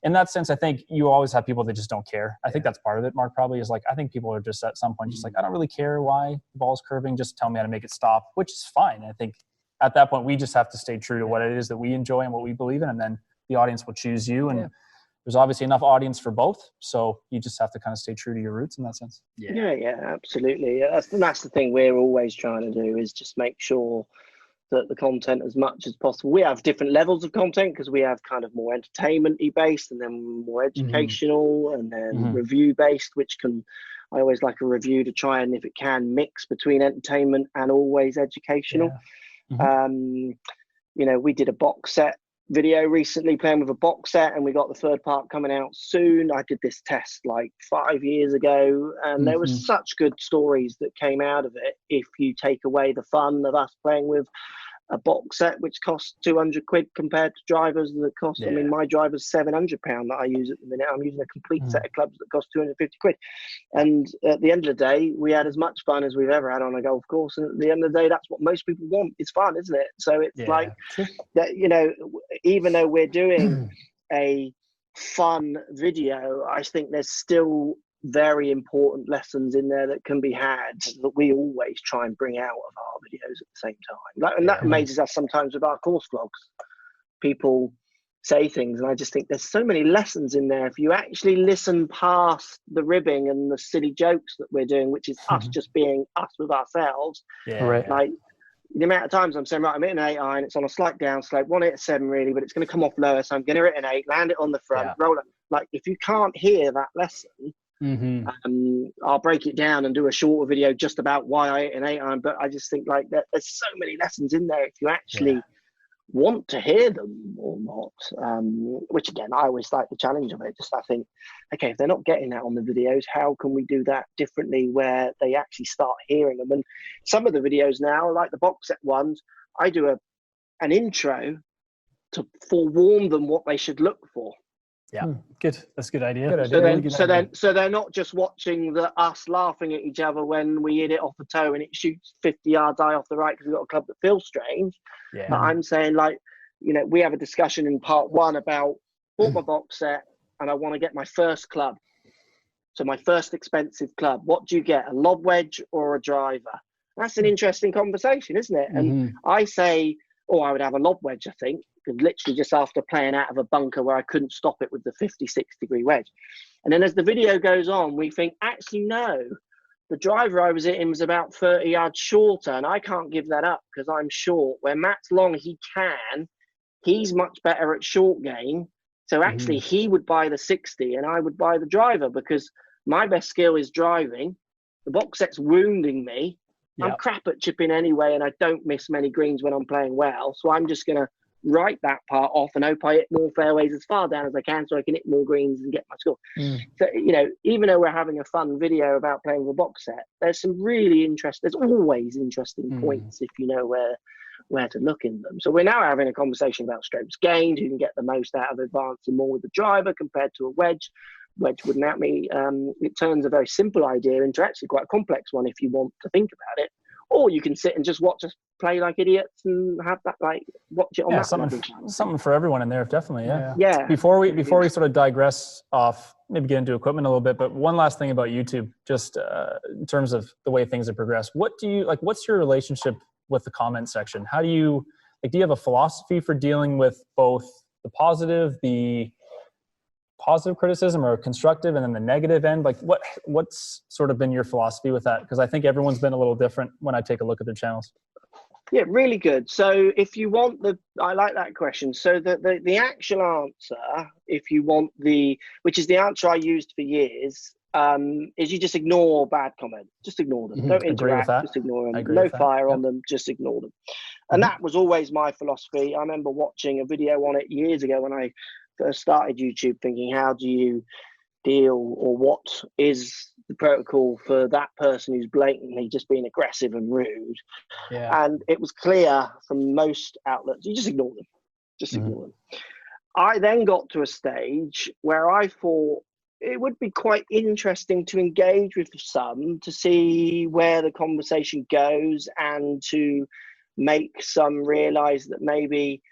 in that sense, I think you always have people that just don't care. I think that's part of it, Mark, probably is like, I think people are just at some point just like, I don't really care why the ball's curving. Just tell me how to make it stop, which is fine. I think at that point, we just have to stay true to what it is that we enjoy and what we believe in. And then the audience will choose you. And there's obviously enough audience for both, so you just have to kind of stay true to your roots in that sense. Yeah, absolutely. That's the thing we're always trying to do, is just make sure that the content, as much as possible, we have different levels of content, because we have kind of more entertainment-y based, and then more educational, and then review based, which I always like a review to try and, if it can, mix between entertainment and always educational. We did a box set video recently, playing with a box set, and we got the third part coming out soon. I did this test like 5 years ago, and there was such good stories that came out of it. If you take away the fun of us playing with a box set, which costs 200 quid compared to drivers that cost, I mean, my driver's 700 pound that I use at the minute. I'm using a complete set of clubs that cost 250 quid. And at the end of the day, we had as much fun as we've ever had on a golf course. And at the end of the day, that's what most people want. It's fun, isn't it? So it's like that, even though we're doing a fun video, I think there's still very important lessons in there that can be had, that we always try and bring out of our videos at the same time. And that amazes us sometimes with our course vlogs. People say things, and I just think there's so many lessons in there if you actually listen past the ribbing and the silly jokes that we're doing, which is us just being us with ourselves. Like the amount of times I'm saying, right, I'm hitting an 8 iron, it's on a slight downslope, want to hit a 7 really, but it's going to come off lower, so I'm going to hit an 8, land it on the front, roll it. Like, if you can't hear that lesson, I'll break it down and do a shorter video just about why I hit an 8 iron. But I just think like that there's so many lessons in there if you actually want to hear them or not. Which again, I always like the challenge of it. Just I think, okay, if they're not getting that on the videos, how can we do that differently where they actually start hearing them? And some of the videos now, like the box set ones, I do an intro to forewarn them what they should look for. Good. That's a good idea. So they're not just watching us laughing at each other when we hit it off the toe and it shoots 50 yards high off the right because we've got a club that feels strange. But I'm saying, like, we have a discussion in part 1 about bought my box set and I want to get my first club. So my first expensive club. What do you get? A lob wedge or a driver? That's an interesting conversation, isn't it? And I say, I would have a lob wedge, I think. Literally just after playing out of a bunker where I couldn't stop it with the 56 degree wedge. And then as the video goes on, we think, actually, no, the driver I was hitting was about 30 yards shorter, and I can't give that up because I'm short. Where Matt's long, he's much better at short game. So actually he would buy the 60 and I would buy the driver because my best skill is driving. The box set's wounding me. I'm crap at chipping anyway, and I don't miss many greens when I'm playing well. So I'm just going to write that part off and hope I hit more fairways as far down as I can so I can hit more greens and get my score. So, even though we're having a fun video about playing with a box set, there's some really there's always interesting points if you know where to look in them. So we're now having a conversation about strokes gained, who can get the most out of advancing more with the driver compared to a wedge. Wedge wouldn't help me. It turns a very simple idea into actually quite a complex one if you want to think about it. Or you can sit and just watch us play like idiots and have that, like, watch it on that. Something for everyone in there, definitely. Yeah. Before we sort of digress off, maybe get into equipment a little bit, but one last thing about YouTube, just in terms of the way things have progressed. What's your relationship with the comment section? How do you have a philosophy for dealing with both the positive criticism or constructive and then the negative end? Like what's sort of been your philosophy with that? Because I think everyone's been a little different when I take a look at their channels. Yeah, really good. So if you want I like that question. So the actual answer, if you want which is the answer I used for years, is you just ignore bad comments. Just ignore them. Don't interact. Just ignore them. No fire on them. Just ignore them. And that was always my philosophy. I remember watching a video on it years ago when I first started YouTube, thinking, how do you deal, or what is the protocol for that person who's blatantly just being aggressive and rude? And it was clear from most outlets, you just ignore them. Just ignore them. I then got to a stage where I thought it would be quite interesting to engage with some, to see where the conversation goes, and to make some realize that maybe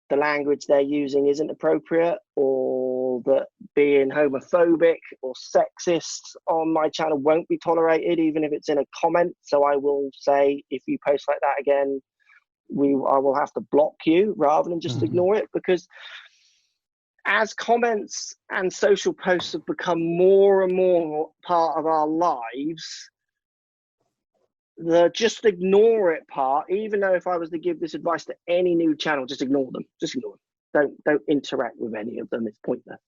the language they're using isn't appropriate, or that being homophobic or sexist on my channel won't be tolerated, even if it's in a comment. So I will say, if you post like that again, I will have to block you, rather than just ignore it. Because as comments and social posts have become more and more part of our lives, the just ignore it part, even though if I was to give this advice to any new channel, just ignore them. Just ignore them. Don't interact with any of them. It's pointless.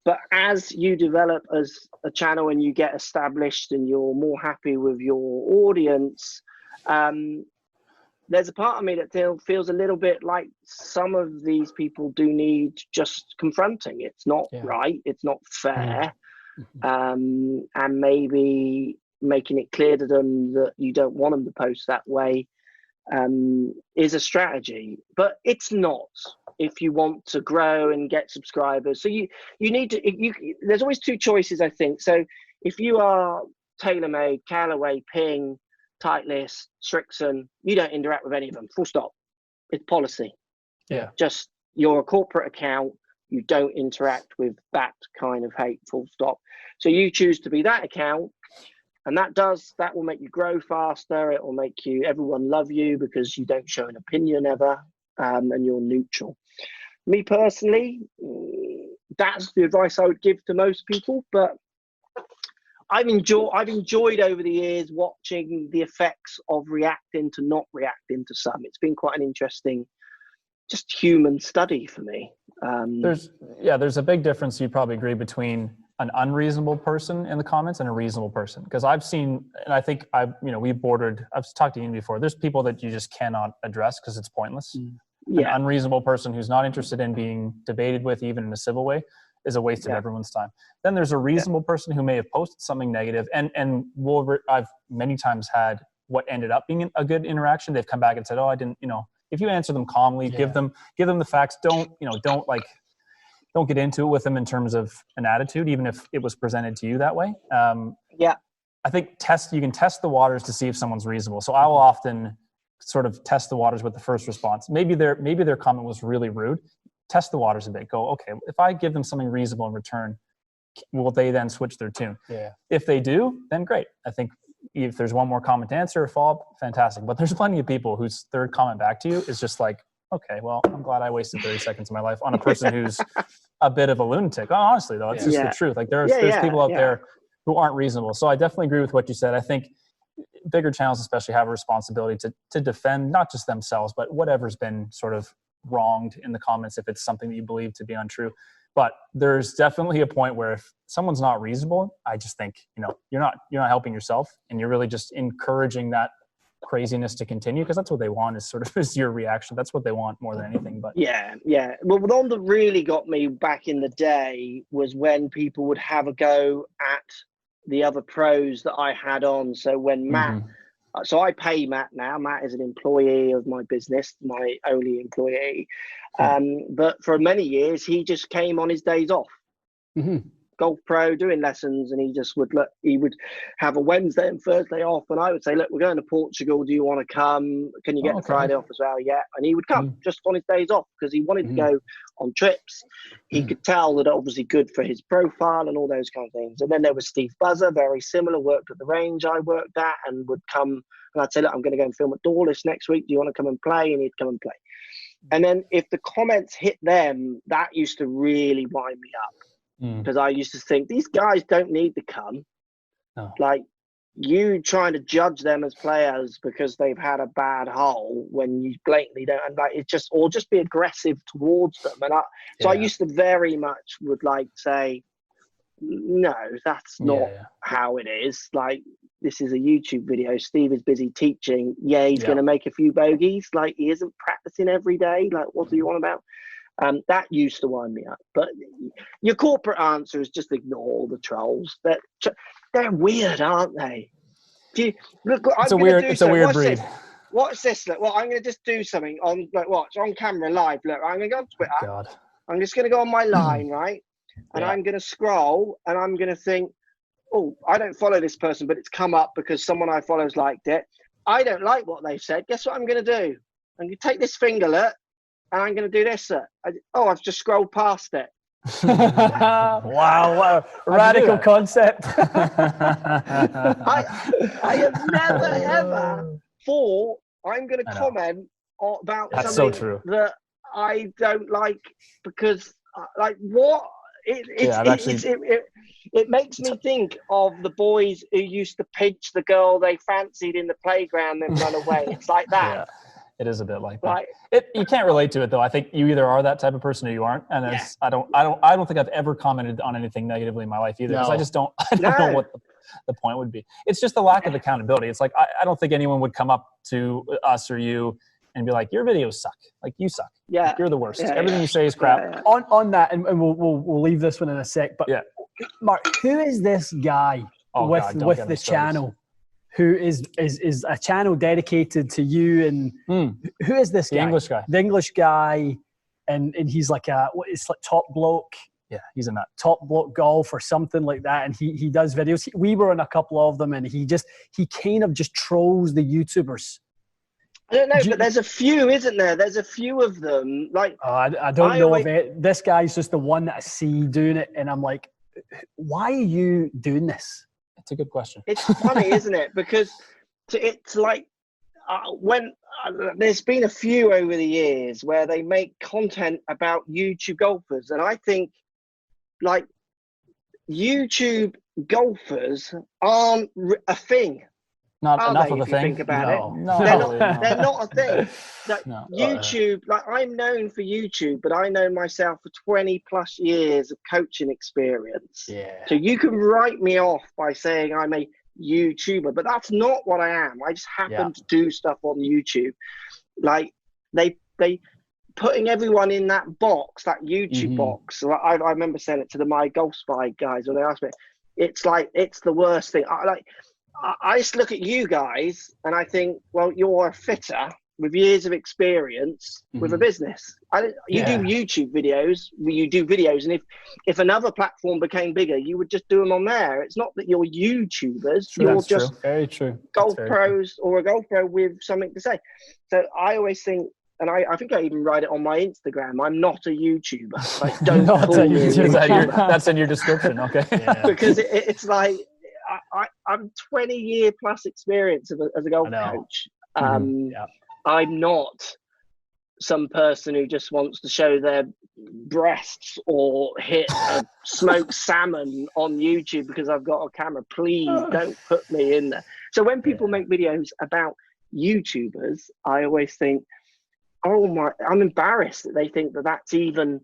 But as you develop as a channel and you get established and you're more happy with your audience, there's a part of me that feels a little bit like some of these people do need just confronting. It's not right. It's not fair. And maybe making it clear to them that you don't want them to post that way is a strategy. But it's not, if you want to grow and get subscribers. So you need to, there's always two choices, I think. So if you are TaylorMade, Callaway, Ping, Titleist, Strixon, you don't interact with any of them, full stop. It's policy. Just, you're a corporate account, you don't interact with that kind of hate, full stop. So you choose to be that account, and that will make you grow faster. It will make everyone love you, because you don't show an opinion ever, and you're neutral. Me personally, that's the advice I would give to most people. But I've enjoyed over the years watching the effects of reacting to not reacting to some. It's been quite an interesting, just human study for me. There's a big difference, you'd probably agree, between an unreasonable person in the comments and a reasonable person. Because I've seen, and I think I've talked to Ian before, there's people that you just cannot address because it's pointless. An unreasonable person who's not interested in being debated with, even in a civil way, is a waste of everyone's time. Then there's a reasonable person who may have posted something negative, and I've many times had what ended up being a good interaction. They've come back and said, "Oh, I didn't," if you answer them calmly, give them the facts. Don't get into it with them in terms of an attitude, even if it was presented to you that way. I think you can test the waters to see if someone's reasonable. So I will often sort of test the waters with the first response. Maybe their comment was really rude. Test the waters a bit. Go, okay, if I give them something reasonable in return, will they then switch their tune? If they do, then great. I think if there's one more comment to answer or follow-up, fantastic. But there's plenty of people whose third comment back to you is just like, okay, well, I'm glad I wasted 30 seconds of my life on a person who's a bit of a lunatic. Honestly, though, it's just the truth. Like there's people out there who aren't reasonable. So I definitely agree with what you said. I think bigger channels especially have a responsibility to defend not just themselves, but whatever's been sort of wronged in the comments, if it's something that you believe to be untrue. But there's definitely a point where if someone's not reasonable, I just think, you're not helping yourself, and you're really just encouraging that craziness to continue, because that's what they want, is your reaction. That's what they want more than anything. But well, the one that really got me back in the day was when people would have a go at the other pros that I had on. So when Matt, so I pay Matt now. Matt is an employee of my business, my only employee. But for many years, he just came on his days off. Golf pro, doing lessons, and he would have a Wednesday and Thursday off, and I would say, look, we're going to Portugal, do you want to come? Can you get the Friday off as well? And he would come just on his days off, because he wanted to go on trips. He could tell that obviously good for his profile and all those kind of things. And then there was Steve Buzzer, very similar, worked at the range I worked at, and would come, and I'd say, look, I'm going to go and film at Dawlish next week, do you want to come and play? And he'd come and play. And then if the comments hit them, that used to really wind me up. Because I used to think, these guys don't need to come. Like, you trying to judge them as players because they've had a bad hole when you blatantly don't, and like, it's just, or just be aggressive towards them. And I used to very much would like say, no, that's not how it is. Like, this is a YouTube video. Steve is busy teaching. Yeah, he's going to make a few bogeys. Like, he isn't practicing every day. Like, what do you want about? That used to wind me up. But your corporate answer is just ignore all the trolls. They're weird, aren't they? It's a weird breed. Watch this. Look, well, I'm going to just do something on, like, watch on camera live. Look, I'm going to go on Twitter. Oh, God. I'm just going to go on my line, right? And I'm going to scroll, and I'm going to think, oh, I don't follow this person, but it's come up because someone I follow's liked it. I don't like what they've said. Guess what I'm going to do? I'm going to take this fingerlet, and I'm going to do this. I've just scrolled past it. Wow, radical concept. I have never, ever thought I'm going to comment about something that I don't like because, like, what? It makes me think of the boys who used to pinch the girl they fancied in the playground and run away. It's like that. Yeah, it is a bit like that. You can't relate to it though. I think you either are that type of person or you aren't. And I don't think I've ever commented on anything negatively in my life either. Because I just don't know what the point would be. It's just the lack of accountability. It's like I don't think anyone would come up to us or you and be like, your videos suck. Like, you suck. Yeah. Like, you're the worst. Everything you say is crap. Yeah. On that, and we'll leave this one in a sec. But Mark, who is this guy with the channel? Who is a channel dedicated to you? And who is this guy? The English guy. The English guy, and he's like it's like Top Bloke. Yeah, he's in that Top Bloke Golf or something like that. And he does videos. We were in a couple of them, and he kind of just trolls the YouTubers. I don't know, but there's a few, isn't there? There's a few of them. Like, I don't know if this guy's just the one that I see doing it, and I'm like, why are you doing this? It's a good question. It's funny, isn't it? Because it's like when there's been a few over the years where they make content about YouTube golfers, and I think, like, YouTube golfers aren't a thing. Not enough of a thing. Think about it. No, they're not a thing. Like, YouTube, like, I'm known for YouTube, but I know myself for 20 plus years of coaching experience. Yeah. So you can write me off by saying I'm a YouTuber, but that's not what I am. I just happen to do stuff on YouTube. Like, they putting everyone in that box, that YouTube box. So I remember saying it to the My Golf Spy guys when they asked me. It's like, it's the worst thing. I just look at you guys and I think, well, you're a fitter with years of experience with a business. You do YouTube videos, and if another platform became bigger, you would just do them on there. It's not that you're YouTubers. You're just very true. Golf pros or a golf pro with something to say. So I always think, and I think I even write it on my Instagram, I'm not a YouTuber. Like, don't call me a YouTuber. That's in your description, okay? Yeah. Because it's like, I'm 20-year plus experience as a golf coach. I'm not some person who just wants to show their breasts or hit a smoked salmon on YouTube because I've got a camera. Please don't put me in there. So when people make videos about YouTubers, I always think, I'm embarrassed that they think that that's even,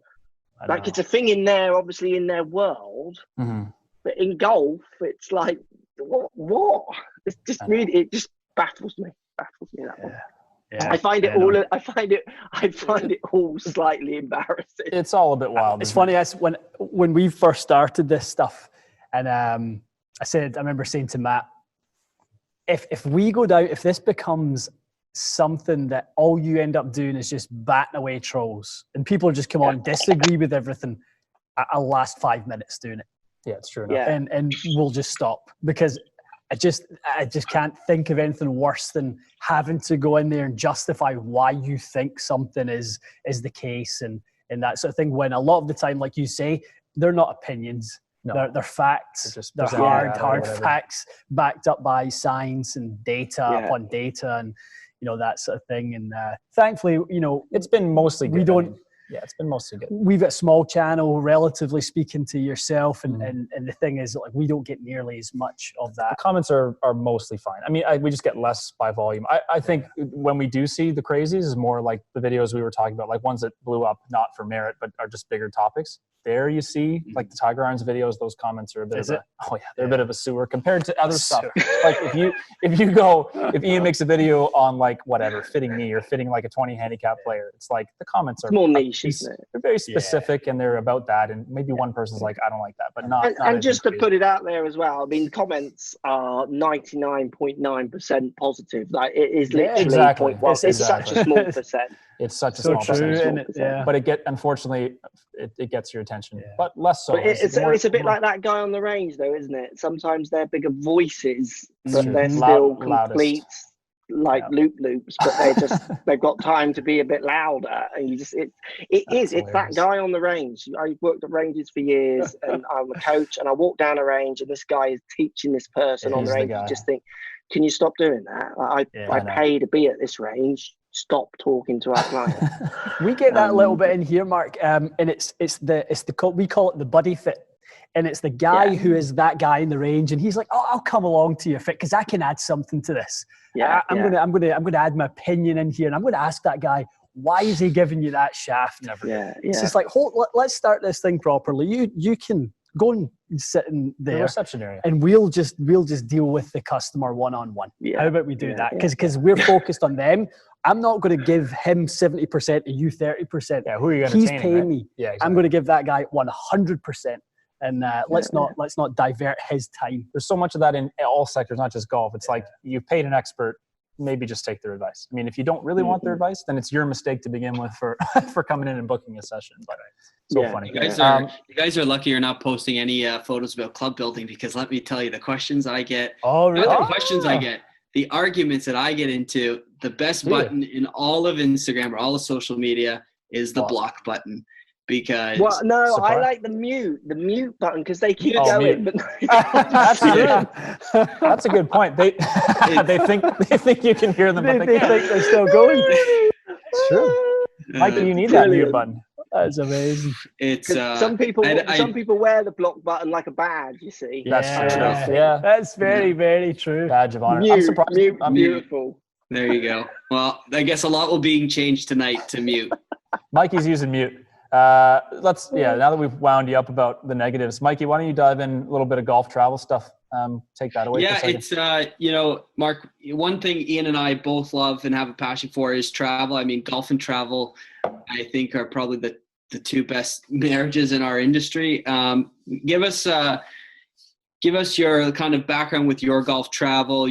like, it's a thing in there, obviously in their world. But in golf, it's like, what? It's just really, it just baffles me. That one. Yeah, I find it all slightly embarrassing. It's all a bit wild. It's funny. When we first started this stuff, and I remember saying to Matt, if we go down, if this becomes something that all you end up doing is just batting away trolls, and people just come on and disagree with everything, I'll last 5 minutes doing it. Yeah, it's true. Yeah. And we'll just stop, because I just can't think of anything worse than having to go in there and justify why you think something is the case and that sort of thing, when a lot of the time, like you say, they're not opinions. No. They're facts. They're hard facts backed up by science and data upon data and that sort of thing. And thankfully, it's been mostly good. Yeah, it's been mostly good. We've got a small channel, relatively speaking, to yourself, and the thing is, like, we don't get nearly as much of that. The comments are mostly fine. I mean, we just get less by volume. I think when we do see the crazies is more like the videos we were talking about, like ones that blew up not for merit, but are just bigger topics. There you see, like the Tiger Irons videos, those comments are a bit they're a bit of a sewer compared to other stuff. Like if Ian makes a video on like whatever, fitting me or fitting like a 20 handicap player, it's like the comments are more niche, isn't it? They're very specific and they're about that. And maybe one person's like, I don't like that, but not. And just to put it out there as well, I mean, comments are 99.9% positive. Like it is literally 0.1. It's such a small percent. It's such a small percentage. But unfortunately, it gets your attention, but less so. But it's a bit like that guy on the range, though, isn't it? Sometimes they're bigger voices, but they're still complete loop loops. But they've got time to be a bit louder, and it's that guy on the range. I've worked at ranges for years, and I'm a coach, and I walk down a range, and this guy is teaching this person on the range. You just think, can you stop doing that? I pay to be at this range. Stop talking to our clients. We get that a little bit in here, Mark, and we call it the buddy fit, and it's the guy who is that guy in the range, and he's like, "Oh, I'll come along to your fit because I can add something to this. I'm gonna add my opinion in here, and I'm gonna ask that guy, why is he giving you that shaft? It's just like, let's start this thing properly. You can go and sit in there, the reception area, and we'll just deal with the customer one-on-one. How about we do that? Because we're focused on them. I'm not going to give him 70% and you 30%. Yeah, who are you He's paying me. Yeah, exactly. I'm going to give that guy 100%. And let's not divert his time. There's so much of that in all sectors, not just golf. It's like you've paid an expert. Maybe just take their advice. I mean, if you don't really want their advice, then it's your mistake to begin with for coming in and booking a session. But funny. You guys are lucky you're not posting any photos about club building, because let me tell you, the questions I get. Oh, really? The questions I get, the arguments that I get into, the best button in all of Instagram or all of social media is the block button. Because I like the mute button, because they keep going. But that's true. That's a good point. They think you can hear them, but they can't. think they're still going. It's true. Mike, you need that mute button. That's amazing. It's some people wear the block button like a badge. You see, that's true. Yeah, that's very, very true. Badge of honor. I'm surprised. Beautiful. There you go. Well, I guess a lot will be changed tonight to mute. Mikey's using mute. Now that we've wound you up about the negatives, Mikey, why don't you dive in a little bit of golf travel stuff? Take that away. Yeah, it's Mark, one thing Ian and I both love and have a passion for is travel. I mean, golf and travel, I think, are probably the two best marriages in our industry. Give us your kind of background with your golf travel,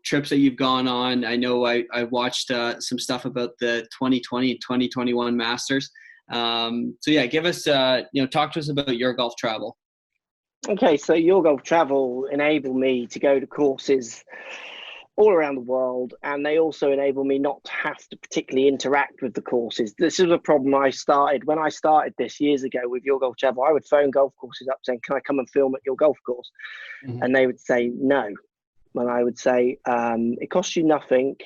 trips that you've gone on. I know I watched some stuff about the 2020 and 2021 Masters. Give us, talk to us about your golf travel. Okay, so your golf travel enabled me to go to courses all around the world, and they also enable me not to have to particularly interact with the courses. This is a problem I started when I started this years ago with your golf travel. I would phone golf courses up saying, "Can I come and film at your golf course?" Mm-hmm. And they would say no. And I would say, "It costs you nothing.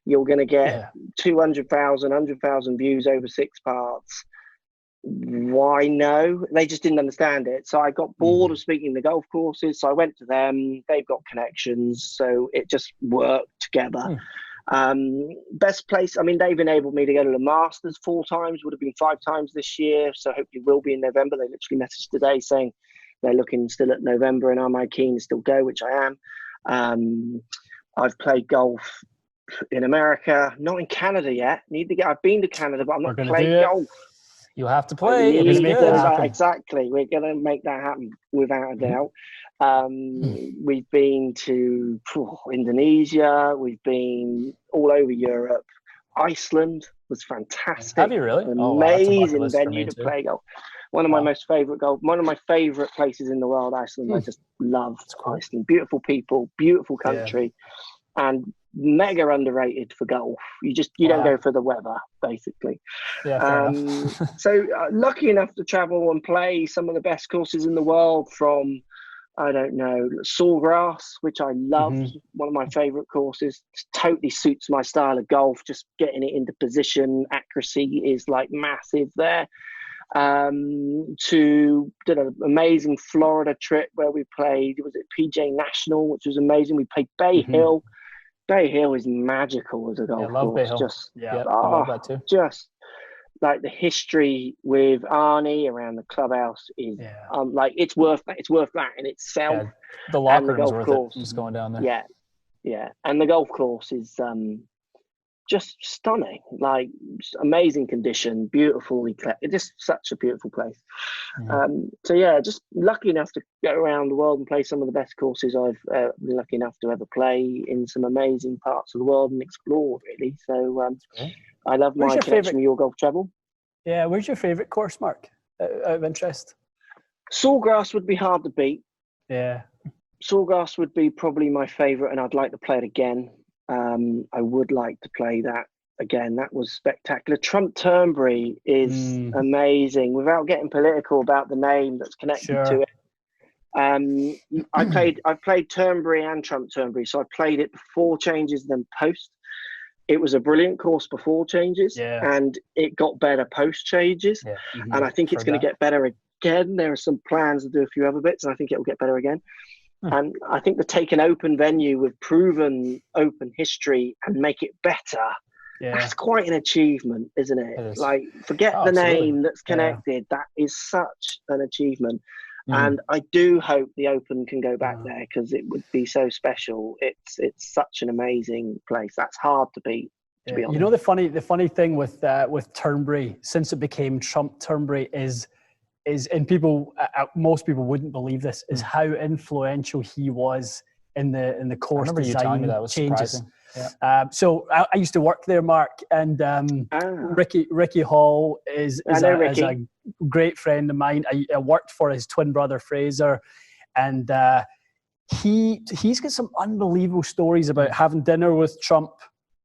You're going to get 100,000 views over 6 parts. Why no?" They just didn't understand it. So I got bored of speaking to golf courses. So I went to them. They've got connections. So it just worked together. Best place, I mean, they've enabled me to go to the Masters 4 times, would have been 5 times this year. So hopefully will be in November. They literally messaged today saying they're looking still at November, and am I keen to still go, which I am. I've played golf in America, not in Canada yet. I've been to Canada, but I'm not playing golf. You have to play. Exactly. We're going to make that happen without a doubt. We've been to Indonesia. We've been all over Europe. Iceland was fantastic. Have you really? Amazing venue to play golf. One of my favorite places in the world, Iceland. I just love Iceland. Beautiful people, beautiful country, and mega underrated for golf. You don't go for the weather, basically. So lucky enough to travel and play some of the best courses in the world, from I don't know, Sawgrass, which I loved, one of my favourite courses. Totally suits my style of golf, just getting it into position. Accuracy is like massive there. Did an amazing Florida trip where we played, was it PJ National, which was amazing. We played Bay Hill. Bay Hill is magical as a golf I love course. Bay Hill. Just, I love that too. Just like the history with Arnie around the clubhouse is like it's worth that in itself. Yeah, the locker room is worth it just going down there. Yeah, and the golf course is just stunning, like amazing condition, beautifully just such a beautiful place. So yeah, just lucky enough to go around the world and play some of the best courses I've been lucky enough to ever play in some amazing parts of the world and explore, really. So I love my connection with Your Golf Travel. Yeah, where's your favourite course, Mark, out of interest? Sawgrass would be hard to beat. Yeah. Sawgrass would be probably my favourite, and I'd like to play it again. I would like to play that again. That was spectacular. Trump Turnberry is amazing. Without getting political about the name that's connected to it, I've played Turnberry and Trump Turnberry, so I played it before changes, then post. It was a brilliant course before changes, and it got better post changes. And I think it's going to get better again. There are some plans to do a few other bits, and I think it will get better again. And I think to take an open venue with proven open history and make it better, that's quite an achievement, isn't it? Like, forget the name that's connected. That is such an achievement. And I do hope the Open can go back there, because it would be so special. It's such an amazing place. That's hard to beat, to be honest. You know, the funny thing with Turnberry, since it became Trump Turnberry, is and people, most people wouldn't believe this, is how influential he was in the course design that was changes. Surprising. So I used to work there, Mark, and Ricky Hall is a great friend of mine. I worked for his twin brother Fraser, and he's got some unbelievable stories about having dinner with Trump,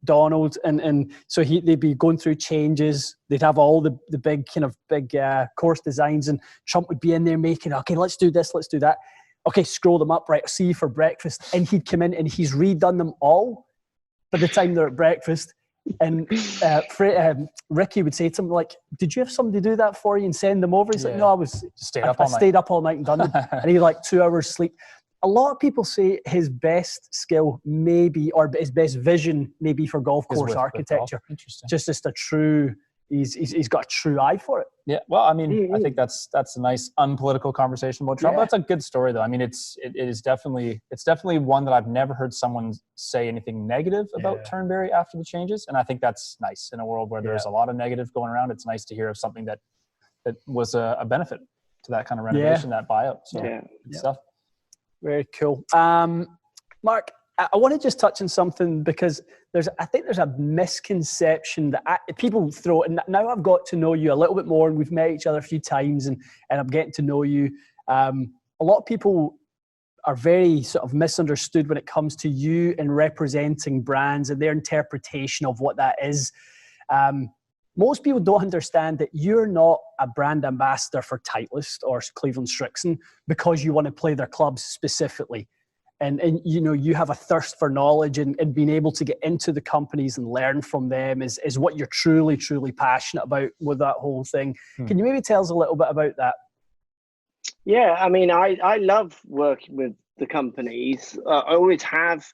Donald, and so they'd be going through changes. They'd have all the big course designs, and Trump would be in there making, okay, let's do this, let's do that. Okay, scroll them up, right, I'll see you for breakfast. And he'd come in and he's redone them all by the time they're at breakfast. And Ricky would say to him, like, did you have somebody do that for you and send them over? He's like, no, I stayed up all night and done them. And he had like 2 hours sleep. A lot of people say his best skill maybe, or his best vision maybe for golf course architecture. Interesting. Just a true, he's got a true eye for it. Yeah, well, I mean, I think that's a nice unpolitical conversation about Trump. That's a good story, though. I mean, it's definitely one that I've never heard someone say anything negative about Turnberry after the changes, and I think that's nice in a world where there's a lot of negative going around. It's nice to hear of something that was a benefit to that kind of renovation, that buyout. So good stuff. Very cool. Mark, I want to just touch on something, because I think there's a misconception that people throw, and now I've got to know you a little bit more, and we've met each other a few times, and I'm getting to know you. A lot of people are very sort of misunderstood when it comes to you and representing brands and their interpretation of what that is. Most people don't understand that you're not a brand ambassador for Titleist or Cleveland Strixon because you want to play their clubs specifically. And you know, you have a thirst for knowledge, and being able to get into the companies and learn from them is what you're truly, truly passionate about with that whole thing. Can you maybe tell us a little bit about that? Yeah, I mean, I love working with the companies. I always have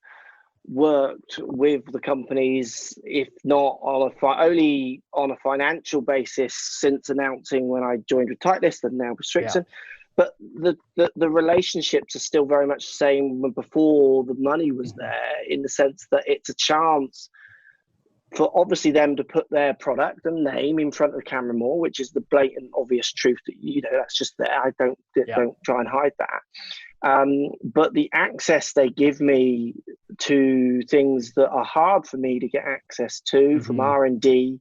worked with the companies, if not only on a financial basis, since announcing when I joined with Titleist and now with Strixon. But the relationships are still very much the same before the money was there, in the sense that it's a chance for obviously them to put their product and name in front of the camera more, which is the blatant obvious truth that, you know, that's just there. I don't try and hide that. But the access they give me to things that are hard for me to get access to, from R&D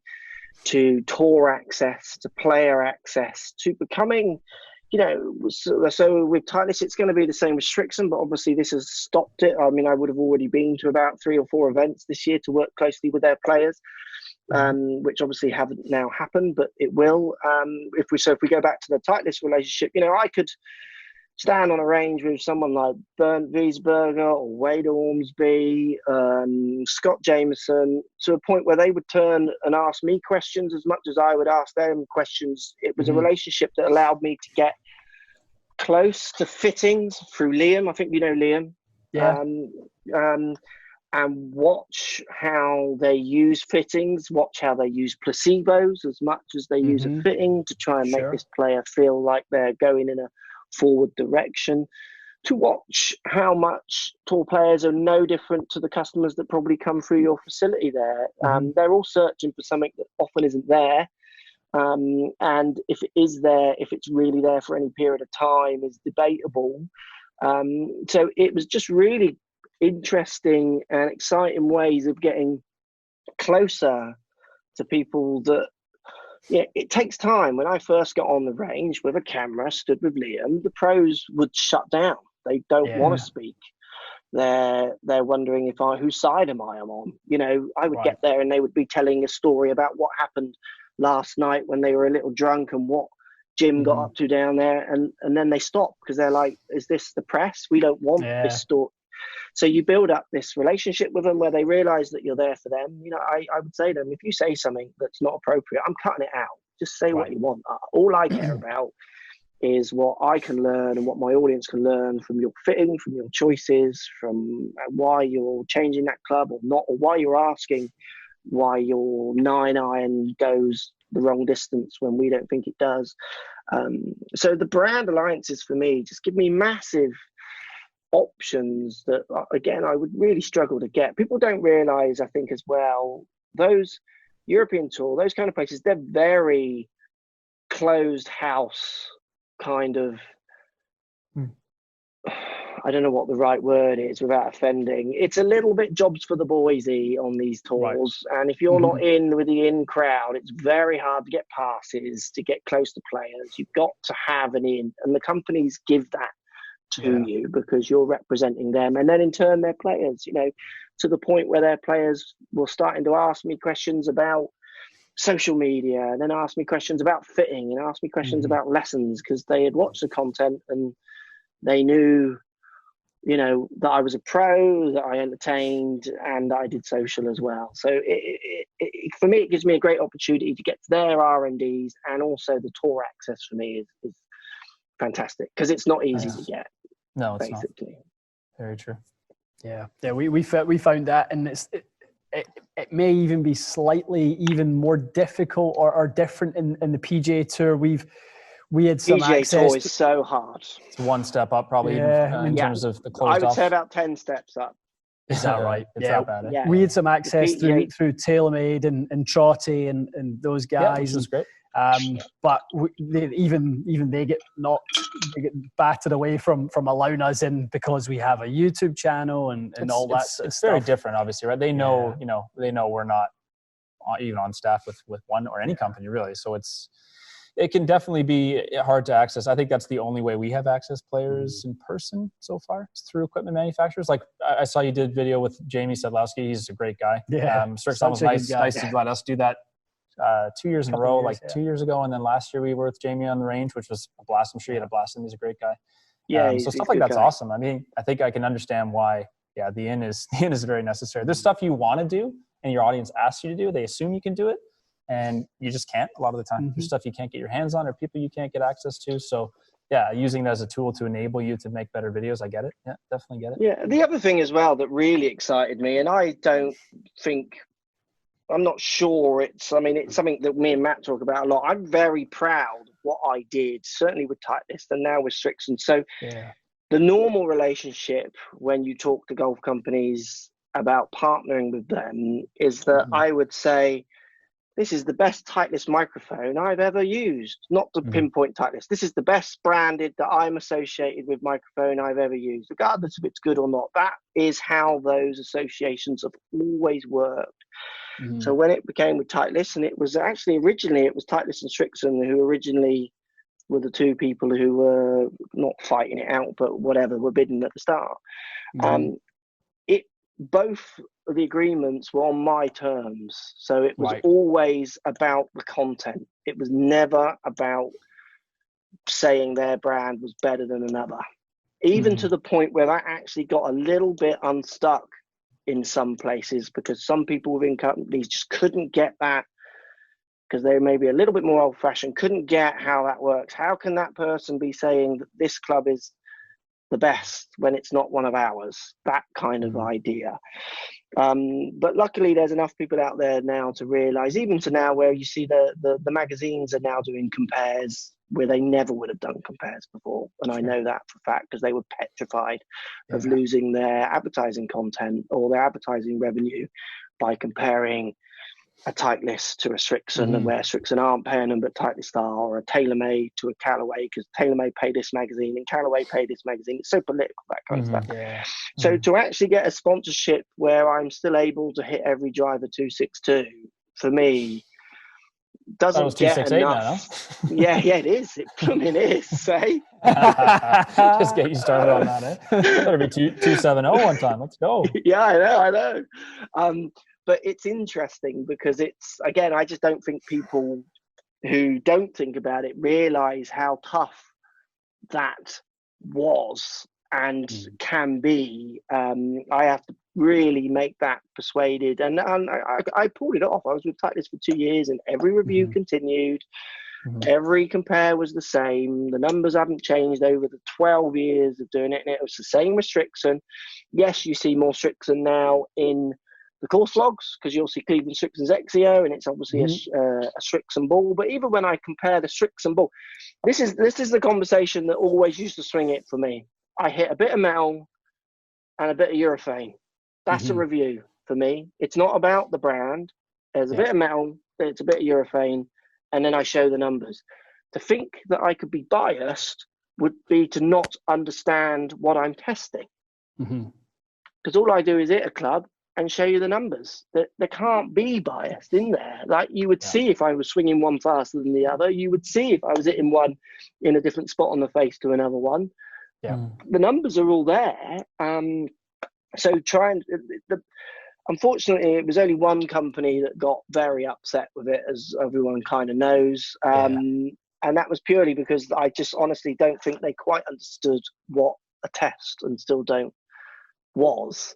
to tour access to player access to becoming, you know, so with Titleist, it's going to be the same with Strixon, but obviously this has stopped it. I mean, I would have already been to about 3 or 4 events this year to work closely with their players, which obviously haven't now happened, but it will. If we go back to the Titleist relationship, you know, I could stand on a range with someone like Bernd Wiesberger or Wade Ormsby, Scott Jameson, to a point where they would turn and ask me questions as much as I would ask them questions. It was a relationship that allowed me to get close to fittings through Liam. I think you know Liam. Yeah. And watch how they use fittings, watch how they use placebos as much as they use a fitting to try and make this player feel like they're going in a forward direction, to watch how much tour players are no different to the customers that probably come through your facility there. They're all searching for something that often isn't there. And if it is there, if it's really there for any period of time is debatable. So it was just really interesting and exciting ways of getting closer to people that, it takes time. When I first got on the range with a camera, stood with Liam, the pros would shut down. They don't want to speak. They're wondering whose side am I on? I would get there and they would be telling a story about what happened last night when they were a little drunk and what Jim got up to down there, and then they stop because they're like, is this the press? We don't want this story. So you build up this relationship with them where they realize that you're there for them. I would say to them, if you say something that's not appropriate, I'm cutting it out. Just say what you want. All I care about is what I can learn and what my audience can learn from your fitting, from your choices, from why you're changing that club or not, or why you're asking why your 9-iron goes the wrong distance when we don't think it does. So the brand alliances for me just give me massive options that, again, I would really struggle to get. People don't realize, I think, as well, those European tour, those kind of places, they're very closed house kind of, I don't know what the right word is without offending. It's a little bit jobs for the boysy on these tours. And if you're not in with the in crowd, it's very hard to get passes, to get close to players. You've got to have an in, and the companies give that to you because you're representing them. And then in turn, their players, to the point where their players were starting to ask me questions about social media, and then ask me questions about fitting, and ask me questions about lessons, because they had watched the content and they knew, that I was a pro, that I entertained, and I did social as well. So for me, it gives me a great opportunity to get to their R&Ds, and also the tour access for me is fantastic because it's not easy to get. No, it's basically not. Very true. Yeah. We found that, and it may even be slightly even more difficult or different in the PGA Tour. We had some PGA access. Tour is so hard. It's one step up, probably, in terms of the closed off. I would say about 10 steps up. Is that right? It's that bad. Yeah. We had some access through TaylorMade and Trotty and those guys. Which was great. But they get battered away from allowing us in because we have a YouTube channel and all that. It's very different, obviously, right? They know, they know we're not even on staff with one or any company really. So it can definitely be hard to access. I think that's the only way we have access players in person so far. It's through equipment manufacturers. Like I saw you did video with Jamie Sedlowski. He's a great guy. Yeah, Strixon was nice to let us do that 2 years in a row, 2 years ago, and then last year we were with Jamie on the range, which was a blast. I'm sure you had a blast, and he's a great guy. Yeah, so stuff like that's awesome. I mean, I think I can understand why. Yeah, the in is very necessary. There's stuff you want to do, and your audience asks you to do. They assume you can do it, and you just can't a lot of the time. There's stuff you can't get your hands on, or people you can't get access to. So yeah, using it as a tool to enable you to make better videos, I get it. Yeah, definitely get it. Yeah, the other thing as well that really excited me, and I'm not sure it's something that me and Matt talk about a lot. I'm very proud of what I did, certainly with Titleist and now with Strixon. So the normal relationship when you talk to golf companies about partnering with them is that I would say, this is the best Titleist microphone I've ever used. Not to pinpoint Titleist. This is the best branded that I'm associated with microphone I've ever used, regardless if it's good or not. That is how those associations have always worked. So when it became with Titleist, and it was actually originally, it was Titleist and Strixon who originally were the two people who were not fighting it out, but whatever, were bidding at the start. Both of the agreements were on my terms. So it was always about the content. It was never about saying their brand was better than another, even to the point where that actually got a little bit unstuck in some places, because some people within companies just couldn't get that, because they may be a little bit more old-fashioned, couldn't get how that works. How can that person be saying that this club is the best when it's not one of ours? That kind of idea. But luckily there's enough people out there now to realize, even to now where you see the magazines are now doing compares where they never would have done compares before. And I know that for a fact, because they were petrified of losing their advertising content or their advertising revenue by comparing a Titleist to a Strixon, and where Strixon aren't paying them but Titleist are, or a TaylorMade to a Callaway, because TaylorMade pay this magazine and Callaway pay this magazine. It's so political, that kind of stuff. So to actually get a sponsorship where I'm still able to hit every driver 262, for me, doesn't get enough. Yeah, it is. It blooming is, eh? Just get you started on that, eh? Better be 270 one time. Let's go. Yeah, I know. But it's interesting because it's, again, I just don't think people who don't think about it realize how tough that was and can be. I have to really make that persuaded, and I pulled it off. I was with Titleist for 2 years, and every review continued. Every compare was the same. The numbers haven't changed over the 12 years of doing it, and it was the same with Strixon. Yes, you see more Strixon now in the course logs, because you'll see Cleveland Strixon's Exio, and it's obviously a Strixon ball. But even when I compare the Strixon ball, this is the conversation that always used to swing it for me. I hit a bit of metal and a bit of urethane. That's a review for me. It's not about the brand. There's a bit of metal, it's a bit of urethane, and then I show the numbers. To think that I could be biased would be to not understand what I'm testing. Because all I do is hit a club and show you the numbers. There can't be bias in there. Like you would see if I was swinging one faster than the other. You would see if I was hitting one in a different spot on the face to another one. The numbers are all there. So unfortunately, it was only one company that got very upset with it, as everyone kind of knows. And that was purely because I just honestly don't think they quite understood what a test, and still don't, was.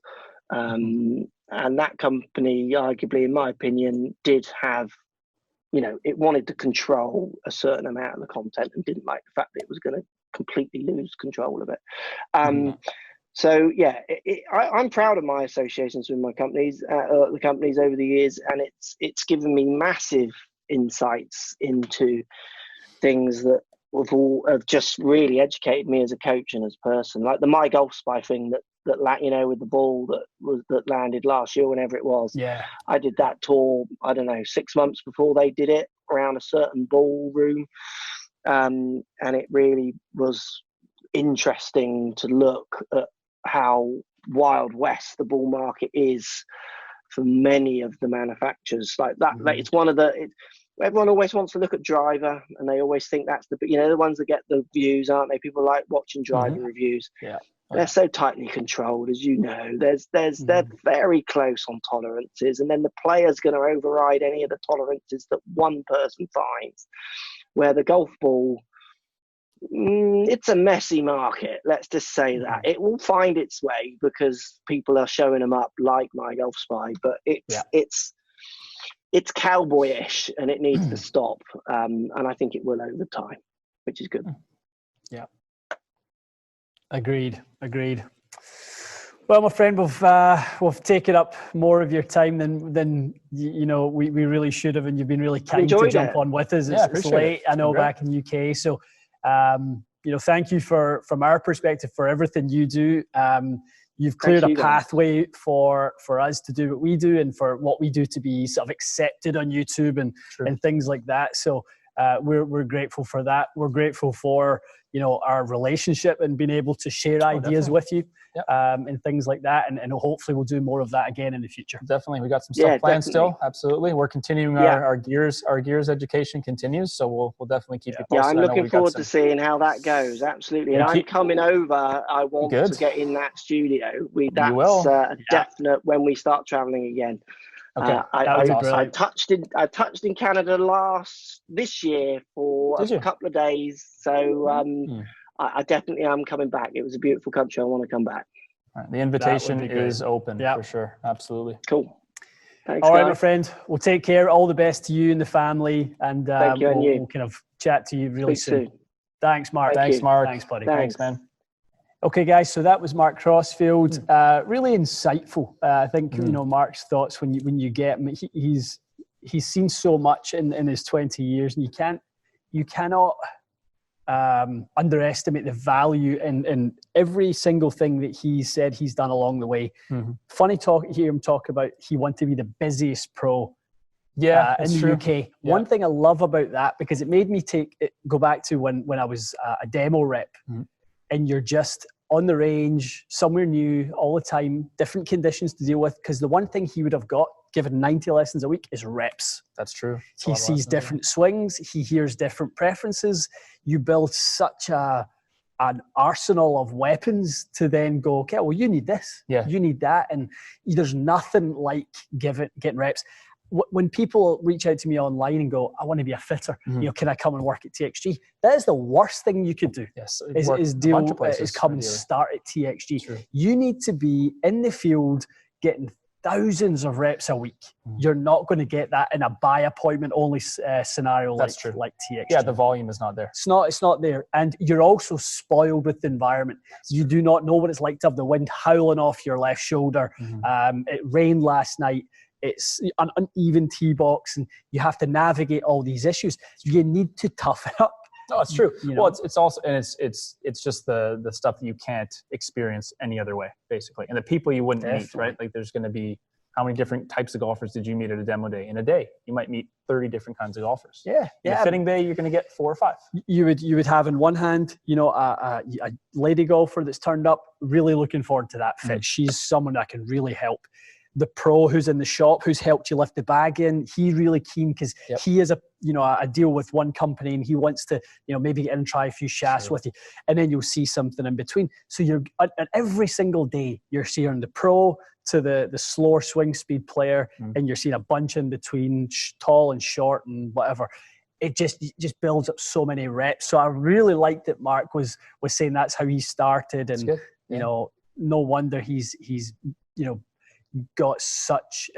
And that company, arguably, in my opinion, did have, it wanted to control a certain amount of the content and didn't like the fact that it was going to completely lose control of it. So yeah, I'm proud of my associations with my companies, the companies over the years, and it's given me massive insights into things that have just really educated me as a coach and as a person. Like the My Golf Spy thing that with the ball that landed last year, whenever it was. I did that tour, I don't know, 6 months before they did it, around a certain ballroom, and it really was interesting to look at how Wild West the ball market is for many of the manufacturers. Like that, it's one of everyone always wants to look at driver, and they always think that's the ones that get the views, aren't they? People like watching driver reviews. They're so tightly controlled, as you know. They're very close on tolerances, and then the player's going to override any of the tolerances that one person finds. Where the golf ball, it's a messy market. Let's just say that it will find its way because people are showing them up like My Golf Spy, but it's cowboyish and it needs to stop. And I think it will over time, which is good. Yeah. Agreed. Well, my friend, we've taken up more of your time than we really should have, and you've been really kind to jump on with us. It's late, I know, back in the UK. So, thank you from our perspective for everything you do. You've cleared a pathway for us to do what we do, and for what we do to be sort of accepted on YouTube and things like that. So we're grateful for that. We're grateful for our relationship and being able to share ideas with you, and things like that. And hopefully we'll do more of that again in the future. Definitely. We got some stuff planned still. Absolutely. We're continuing our gears education continues. So we'll definitely keep you posted. Yeah, I'm looking forward to seeing how that goes. Absolutely. And I'm coming over. I want to get in that studio. That's definite when we start traveling again. Okay, I touched in Canada this year for a couple of days. So I definitely am coming back. It was a beautiful country. I want to come back. All right. The invitation is open for sure. Absolutely. Cool. Thanks, all right, guys. my friend. We'll take care. All the best to you and the family, and Thank you, we'll kind of chat to you really soon. Thanks, Mark. Thanks, Mark. Thanks, buddy. Thanks, man. Okay, guys. So that was Mark Crossfield. Really insightful. I think Mark's thoughts when you get him. He's seen so much in his 20 years, and you cannot underestimate the value in every single thing that he said he's done along the way. Funny hear him talk about he wanted to be the busiest pro in the UK. Yeah. One thing I love about that, because it made me go back to when I was a demo rep, and you're just on the range, somewhere new all the time, different conditions to deal with. Because the one thing he would have got, given 90 lessons a week, is reps. That's true. He sees different swings. He hears different preferences. You build such an arsenal of weapons to then go, okay, well, you need this. Yeah. You need that. And there's nothing like getting reps. When people reach out to me online and go, I want to be a fitter, can I come and work at TXG? That is the worst thing you could do. Yes, is come and start at TXG. True. You need to be in the field getting thousands of reps a week. You're not going to get that in a by appointment only scenario like TXG. Yeah, the volume is not there. It's not there. And you're also spoiled with the environment. You do not know what it's like to have the wind howling off your left shoulder. It rained last night. It's an uneven tee box, and you have to navigate all these issues. You need to tough it up. No, it's true. Well, it's also, and it's just the stuff that you can't experience any other way, basically. And the people you wouldn't meet, right? Like there's going to be, how many different types of golfers did you meet at a demo day? In a day, you might meet 30 different kinds of golfers. Yeah. In a fitting bay, you're going to get 4 or 5. You would have in one hand, a lady golfer that's turned up, really looking forward to that fit. She's someone that can really help. The pro who's in the shop, who's helped you lift the bag in, he really keen because he has a deal with one company, and he wants to maybe get in and try a few shafts with you, and then you'll see something in between. So you're every single day you're seeing the pro to the slower swing speed player, and you're seeing a bunch in between, tall and short and whatever. It just builds up so many reps. So I really liked that Mark was saying that's how he started, and no wonder he's got such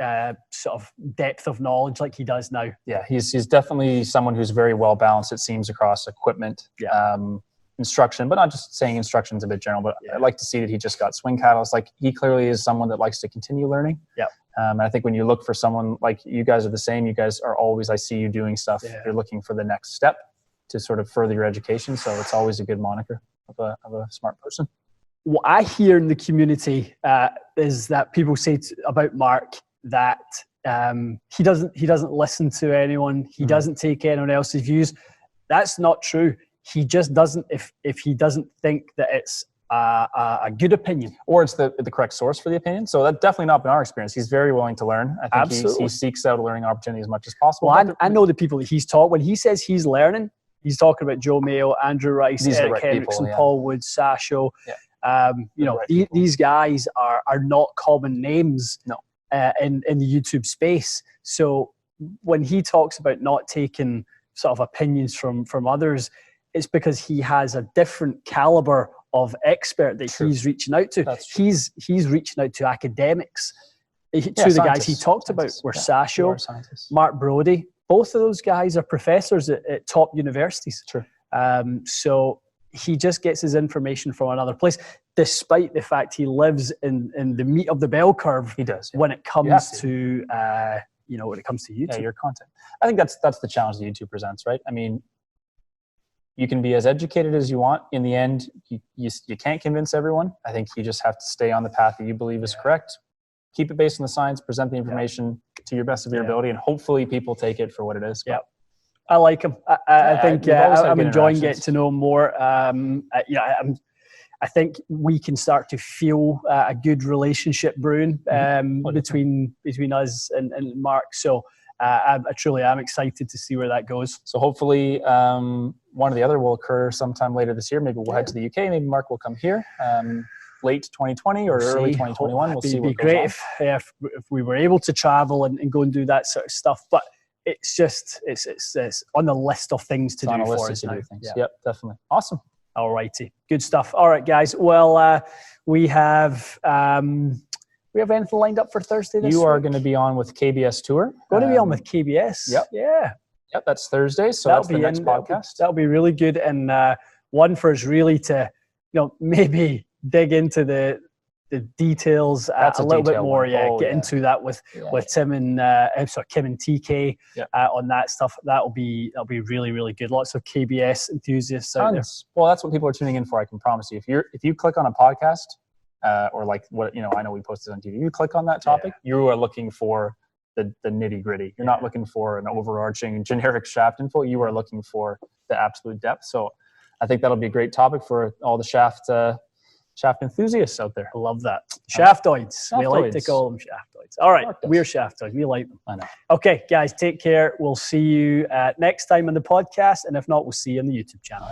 sort of depth of knowledge like he does now. Yeah, he's definitely someone who's very well balanced, it seems, across equipment, instruction, but not just saying instruction's a bit general, but I like to see that he just got swing catalyst. Like, he clearly is someone that likes to continue learning. Yeah. And I think when you look for someone like you guys are the same, you guys are always, I see you doing stuff. You're looking for the next step to sort of further your education. So it's always a good moniker of a smart person. What I hear in the community is that people say about Mark that he doesn't listen to anyone. He doesn't take anyone else's views. That's not true. He just doesn't. If he doesn't think that it's a good opinion, or it's the correct source for the opinion. So that's definitely not been our experience. He's very willing to learn. I think he seeks out a learning opportunity as much as possible. Well, I know the people that he's taught. When he says he's learning, he's talking about Joe Mayo, Andrew Rice, Eric Henriksen, Paul Wood, Sasho. Yeah. These guys are not common names in the YouTube space. So when he talks about not taking sort of opinions from others, it's because he has a different caliber of expert that he's reaching out to. He's reaching out to academics. Two of the guys he talked about were Sasho, Mark Brody. Both of those guys are professors at top universities. True. So he just gets his information from another place, despite the fact he lives in the meat of the bell curve. He does. When it comes to when it comes to YouTube. Yeah, your content. I think that's the challenge that YouTube presents, right? I mean, you can be as educated as you want. In the end, you can't convince everyone. I think you just have to stay on the path that you believe is correct. Keep it based on the science, present the information to your best of your ability, and hopefully people take it for what it is. Yeah. I like him. I think I'm enjoying getting to know him more. I think we can start to feel a good relationship brewing between us and Mark. So I truly am excited to see where that goes. So hopefully one or the other will occur sometime later this year. Maybe we'll head to the UK. Maybe Mark will come here. late 2020 or early 2021. We'll see It'd what be goes great on. if we were able to travel and go and do that sort of stuff. But it's just it's on the list of things to do for us now. Yeah. Yep, definitely. Awesome. All righty, good stuff. All right, guys. Well, we have anything lined up for Thursday this week? You are going to be on with KBS Tour. Going to be on with KBS. Yep. Yeah. Yep, that's Thursday. So that's the next podcast. That'll be really good, and one for us really to, maybe dig into the details a little bit more. Get into that with Tim and Kim and TK on that stuff. That'll be really, really good. Lots of KBS enthusiasts out there. Well, that's what people are tuning in for. I can promise you. If you click on a podcast or like what I know we posted on TV, you click on that topic, you are looking for the nitty gritty. You're not looking for an overarching generic shaft info. You are looking for the absolute depth. So I think that'll be a great topic for all the shaft enthusiasts out there. I love that. Shaftoids. We like to call them shaftoids. All right. We're shaftoids. We like them. I know. Okay, guys, take care. We'll see you next time on the podcast. And if not, we'll see you on the YouTube channel.